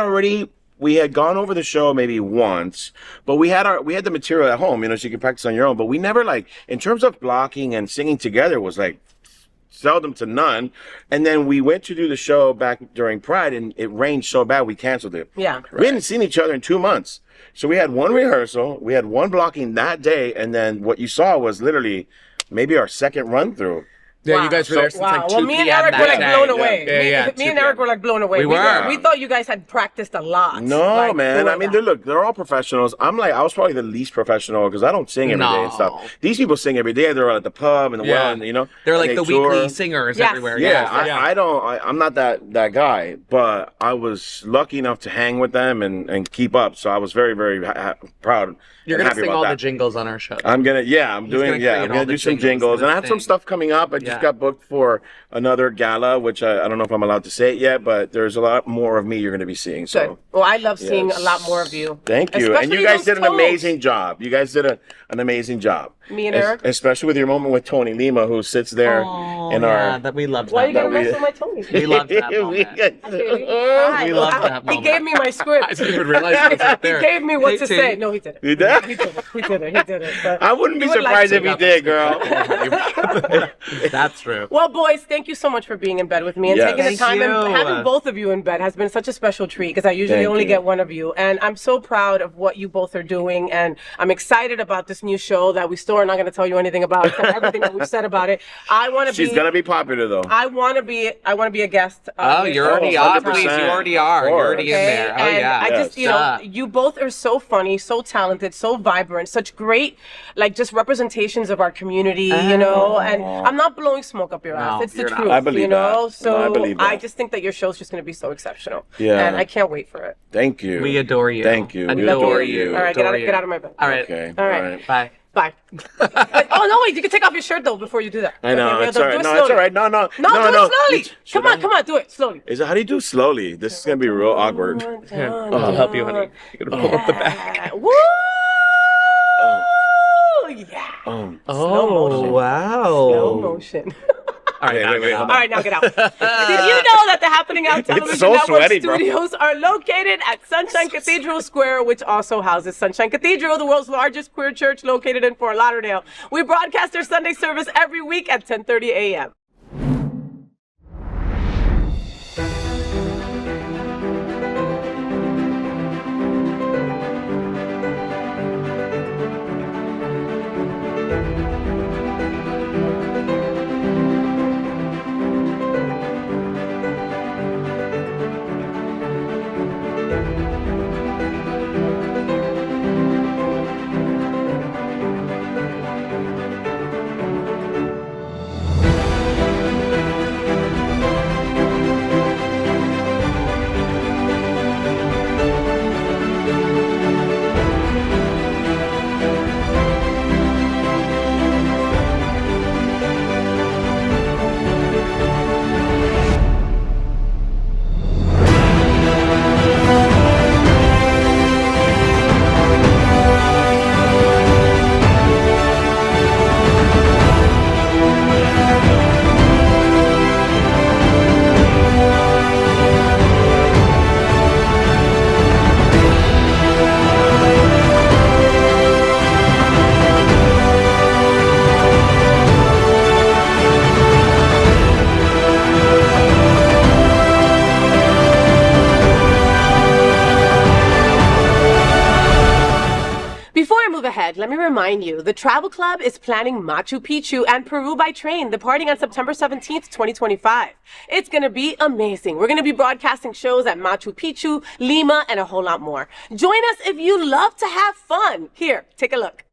gone over the show maybe once, but we had the material at home, so you can practice on your own. But we never in terms of blocking and singing together was seldom to none. And then we went to do the show back during Pride, and it rained so bad we canceled it. Yeah. We hadn't seen each other in 2 months, so we had one rehearsal, we had one blocking that day, and then what you saw was literally maybe our second run through. Yeah, Wow. you guys were there since Wow. like 2 Well, me and p.m. Eric were that blown day. away. Yeah, Me and Eric were blown away. We were. We thought you guys had practiced a lot. No, man. I mean, they're they're all professionals. I was probably the least professional because I don't sing every day and No. stuff. These people sing every day. They're at the pub and the well, and They're and like they the tour. weekly singers Yes. everywhere. Yeah, I'm not that guy, but I was lucky enough to hang with them and keep up. So I was very, very proud. You're and gonna happy sing about all that. the jingles on our show. I'm gonna create I'm all gonna the do some jingles jingles, and I have and some things. stuff coming up. I just Yeah. got booked for another gala, which I don't know if I'm allowed to say it yet, but there's a lot more of me you're gonna be seeing. So. Good. Well, I love seeing Yes. a lot more of you. Thank you. And Especially you guys those did an toes. amazing job. You guys did an amazing job. Me and Eric? Especially with your moment with Tony Lima, who sits there in our. that we loved Why that you gotta moment. mess with my Tony? We loved that We moment. Hi. We loved that He moment. gave me my script. I didn't even realize it was right there. He gave me what Hey, to T. say. No, he didn't. You did? He did it. But I wouldn't be he would like surprised to. if he did, girl. That's true. Well, boys, thank you so much for being in bed with me and Yes. taking the Thank time. you. And having both of you in bed has been such a special treat because I usually Thank only you. get one of you. And I'm so proud of what you both are doing. And I'm excited about this new show that we still are not going to tell you anything about, except everything that we've said about it. I want to be. She's gonna be popular though. I want to be a guest. Oh, here you're for already a on, long please. time. You already are. You're already in Okay? there. Oh, And yeah. I just, you know, you both are so funny, so talented, so vibrant, such great, like, just representations of our community, you know. And I'm not blowing smoke up your ass. No, It's the you're not. truth, I believe you know. that. So No, I believe that. I just think that your show's just going to be so exceptional. Yeah. And I can't wait for it. Thank you. We adore you. Thank you. We Adore adore you. you. All right, Adore get out of my bed. All right. Okay. All right. Bye. Bye. Oh no! Wait, you can take off your shirt though before you do that. I know. Okay, It's all right. do it No, it's slowly. all right. No. No, do it slowly. Should Come on, I? come on, do it slowly. Is it, how do you do slowly? This is gonna be real awkward. Here, I'll help you, honey. You're gonna pull up the back. Woo! Yeah. Oh. Oh, motion. wow. Slow motion. All right, Wait, All right, now get out. Did you know that the Happening Out Television so Network sweaty, bro. studios are located at Sunshine Cathedral Square, which also houses Sunshine Cathedral, the world's largest queer church located in Fort Lauderdale. We broadcast our Sunday service every week at 10:30 a.m. Before I move ahead, let me remind you, the Travel Club is planning Machu Picchu and Peru by train, departing on September 17th, 2025. It's going to be amazing. We're going to be broadcasting shows at Machu Picchu, Lima, and a whole lot more. Join us if you love to have fun. Here, take a look.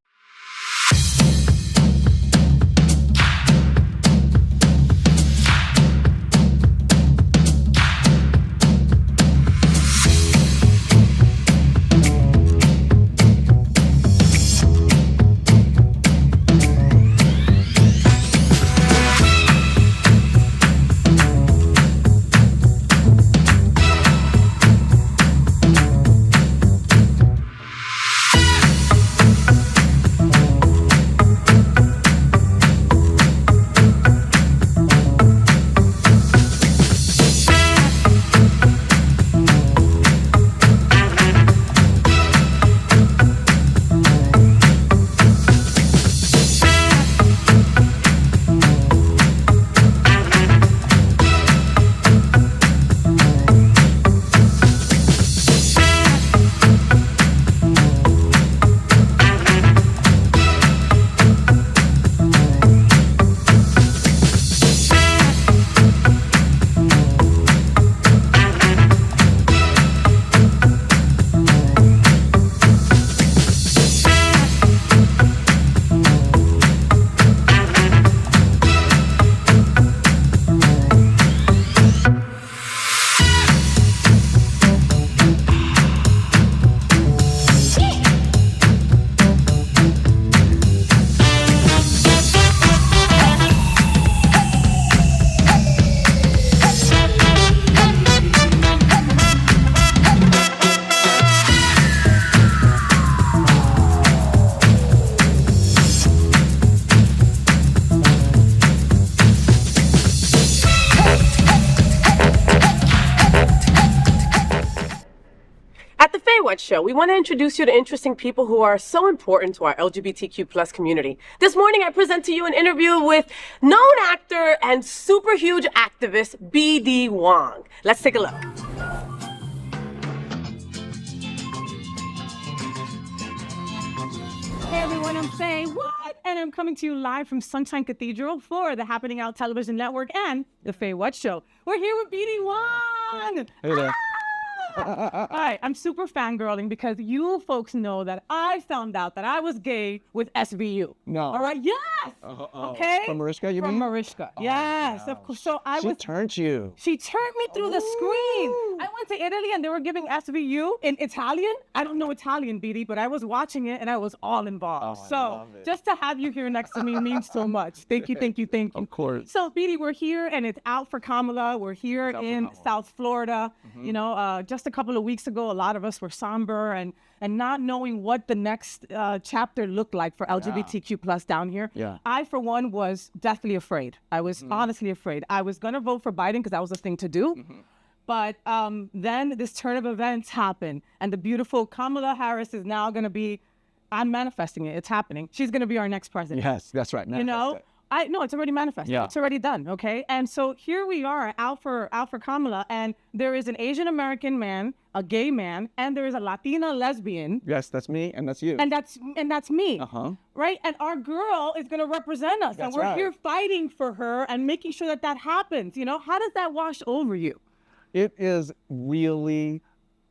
FayWhat Show, we want to introduce you to interesting people who are so important to our LGBTQ plus community. This morning, I present to you an interview with known actor and super huge activist BD Wong. Let's take a look. Hey everyone, I'm FayWhat, and I'm coming to you live from Sunshine Cathedral for the Happening Out Television Network and the FayWhat Show. We're here with BD Wong. Hey there. All right, I'm super fangirling because you folks know that I found out that I was gay with SVU. No. All right, yes. Okay. From Mariska, you From mean? Mariska, yes. Of course. So She turned you. She turned me through the screen. I went to Italy and they were giving SVU in Italian. I don't know Italian, BD, but I was watching it and I was all involved. Oh, I So love it. just to have you here next to me means so much. Thank you, thank you, thank you. Of course. So BD, we're here and it's out for Kamala. We're here in South Florida. You know, just a couple of weeks ago, a lot of us were somber and not knowing what the next chapter looked like for LGBTQ plus down here. Yeah. I, for one, was deathly afraid. I was honestly afraid. I was going to vote for Biden because that was the thing to do. But then this turn of events happened, and the beautiful Kamala Harris is now going to be, I'm manifesting it. It's happening. She's going to be our next president. Yes, that's right. You know? No, it's already manifested. Yeah. It's already done, okay? And so here we are out for Kamala, and there is an Asian American man, a gay man, and there is a Latina lesbian. Yes, that's me, and that's you. And that's me. Uh-huh. Right? And our girl is going to represent us. That's and we're right. here fighting for her and making sure that happens. You know, how does that wash over you? It is really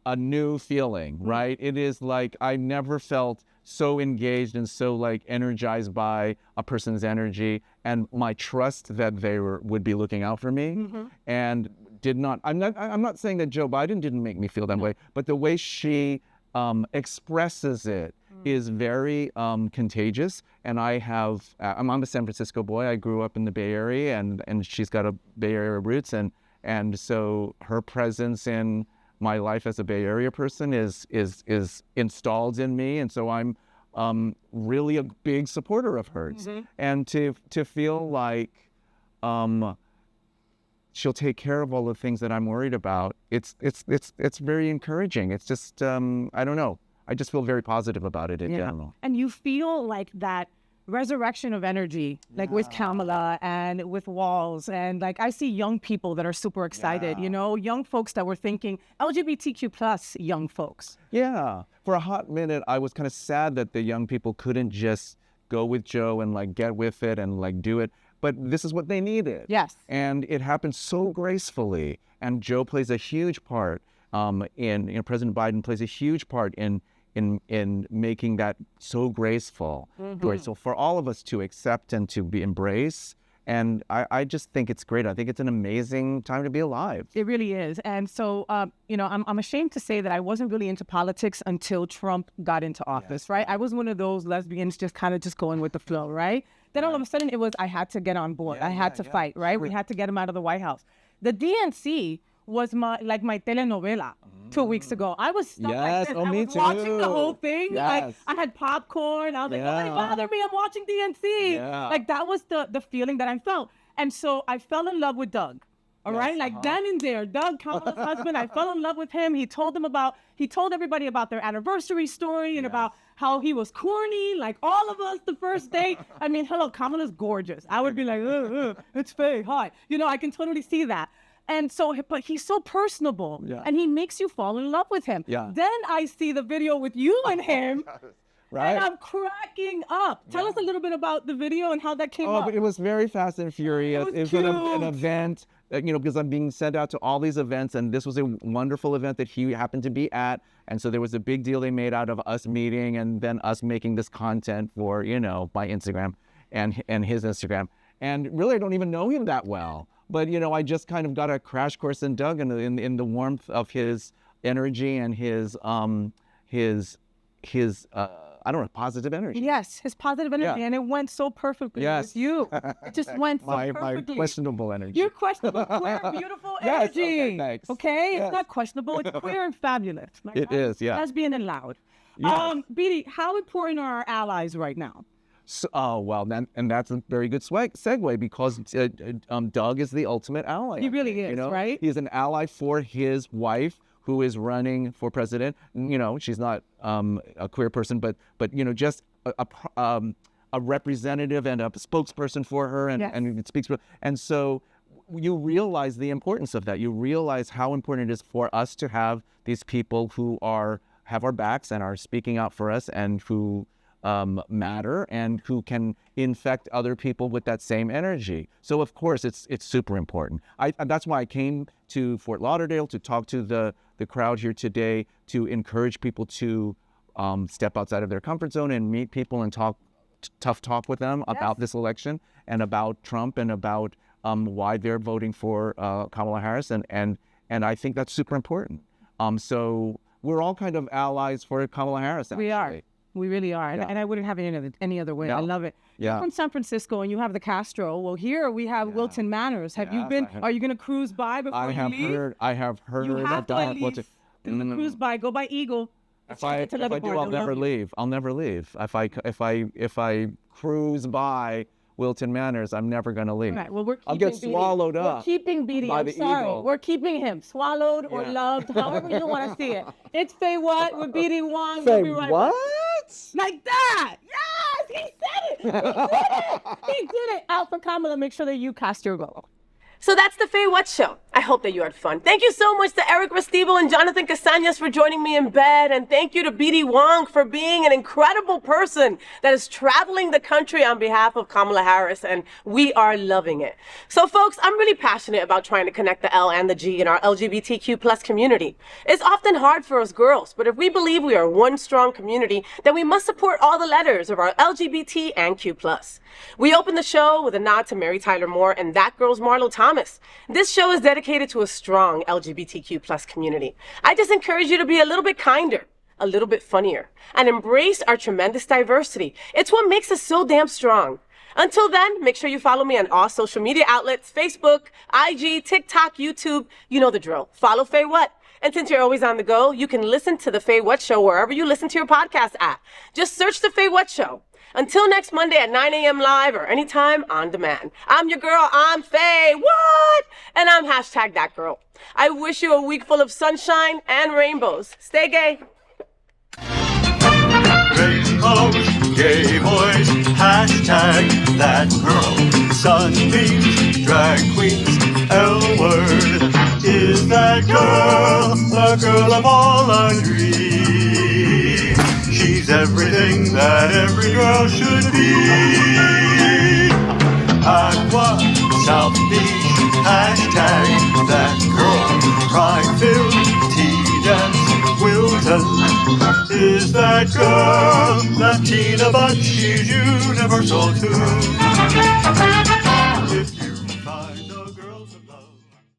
a new feeling, right? It is like I never felt so engaged and so like energized by a person's energy and my trust that they would be looking out for me and did not. I'm not saying that Joe Biden didn't make me feel that way, but the way she expresses it is very contagious. And I'm a San Francisco boy. I grew up in the Bay Area, and she's got a Bay Area roots, and so her presence in my life as a Bay Area person is installed in me, and so I'm really a big supporter of hers. And to feel like she'll take care of all the things that I'm worried about, it's very encouraging. It's just I don't know. I just feel very positive about it in general. And you feel like that resurrection of energy, like with Kamala and with Walls, and like I see young people that are super excited, you know, young folks that were thinking LGBTQ plus young folks. Yeah, for a hot minute, I was kind of sad that the young people couldn't just go with Joe and like get with it and like do it. But this is what they needed. Yes. And it happened so gracefully. And Joe plays a huge part President Biden plays a huge part in making that so graceful. So for all of us to accept and to embrace, and I just think it's great. I think it's an amazing time to be alive. It really is. And so, you know, I'm ashamed to say that I wasn't really into politics until Trump got into office, right? I was one of those lesbians just kind of just going with the flow, right? Then all of a sudden it was, I had to get on board. I had to fight, right? We had to get him out of the White House. The DNC was my telenovela 2 weeks ago. I was stuck like this. Me I was too. watching the whole thing. Yes. I had popcorn. I was like, nobody bother me. I'm watching DNC. Yeah. Like that was the feeling that I felt. And so I fell in love with Doug. All right, like then and there, Doug, Kamala's husband, I fell in love with him. He told everybody about their anniversary story and about how he was corny, like all of us the first day. I mean, hello, Kamala's gorgeous. I would be like, it's Faye, hi. You know, I can totally see that. And so, but he's so personable and he makes you fall in love with him. Yeah. Then I see the video with you and him. Right. And I'm cracking up. Tell us a little bit about the video and how that came up. But it was very fast and furious. It was an cute. event, you know, because I'm being sent out to all these events, and this was a wonderful event that he happened to be at. And so there was a big deal they made out of us meeting and then us making this content for, you know, my Instagram and his Instagram. And really, I don't even know him that well. But, you know, I just kind of got a crash course in Doug in the warmth of his energy and his I don't know, positive energy. Yes, his positive energy, and it went so perfectly with you. It just went so perfectly. My questionable energy. Your questionable, queer, beautiful Yes, energy. okay, thanks. Okay? Yes. It's not questionable, it's queer and fabulous. Like, It is, yeah. Lesbian and loud. Yes. BD, how important are our allies right now? So, and that's a very good segue because Doug is the ultimate ally. He really is, you know? right? He's an ally for his wife, who is running for president. She's not a queer person, but just a representative and a spokesperson for her, and it speaks for. And so you realize the importance of that. You realize how important it is for us to have these people who have our backs and are speaking out for us, and who matter, and who can infect other people with that same energy. So of course it's super important. That's why I came to Fort Lauderdale to talk to the crowd here today, to encourage people to step outside of their comfort zone and meet people and tough talk with them about this election and about Trump and about why they're voting for Kamala Harris, and I think that's super important. So we're all kind of allies for Kamala Harris, actually. We really are. And I wouldn't have it any other way. No. I love it. Yeah. You're from San Francisco and you have the Castro. Well, here we have Wilton Manors. Have you been? Are you going to cruise by before you leave? I have heard You have about to leave. Cruise by. Go by Eagle. If I do, I'll never leave. I'll never leave. If I cruise by Wilton Manors, I'm never going to leave. Right. Well, I'll get swallowed up. We're keeping BD. by I'm the sorry. eagle. We're keeping him swallowed or loved, however you want to see it. It's FayWhat with BD Wong. We'll be right back. Like that. Yes, he said it. He did it. He did it. Out for Kamala. Make sure that you cast your vote. So that's the FayWhat Show. I hope that you had fun. Thank you so much to Eric Restivo and Jonathan Casanas for joining me in bed. And thank you to BD Wong for being an incredible person that is traveling the country on behalf of Kamala Harris. And we are loving it. So folks, I'm really passionate about trying to connect the L and the G in our LGBTQ plus community. It's often hard for us girls, but if we believe we are one strong community, then we must support all the letters of our LGBT and Q plus. We open the show with a nod to Mary Tyler Moore and That Girl's Marlo Thomas. This show is dedicated to a strong LGBTQ plus community. I just encourage you to be a little bit kinder, a little bit funnier, and embrace our tremendous diversity. It's what makes us so damn strong. Until then, make sure you follow me on all social media outlets, Facebook, IG, TikTok, YouTube. You know the drill. Follow FayWhat. And since you're always on the go, you can listen to the FayWhat Show wherever you listen to your podcast app. Just search the FayWhat Show. Until next Monday at 9 a.m. live or anytime on demand. I'm your girl, I'm FayWhat, and I'm #thatgirl. I wish you a week full of sunshine and rainbows. Stay gay. Rainbows, gay boys, #that girl. Sunbeams, drag queens, L-word. Is that girl the girl of all our dreams? She's everything that every girl should be. Aqua, South Beach, #that girl. Pride-filled, tea dance, Wilton. Is that girl Latina, but she's universal too?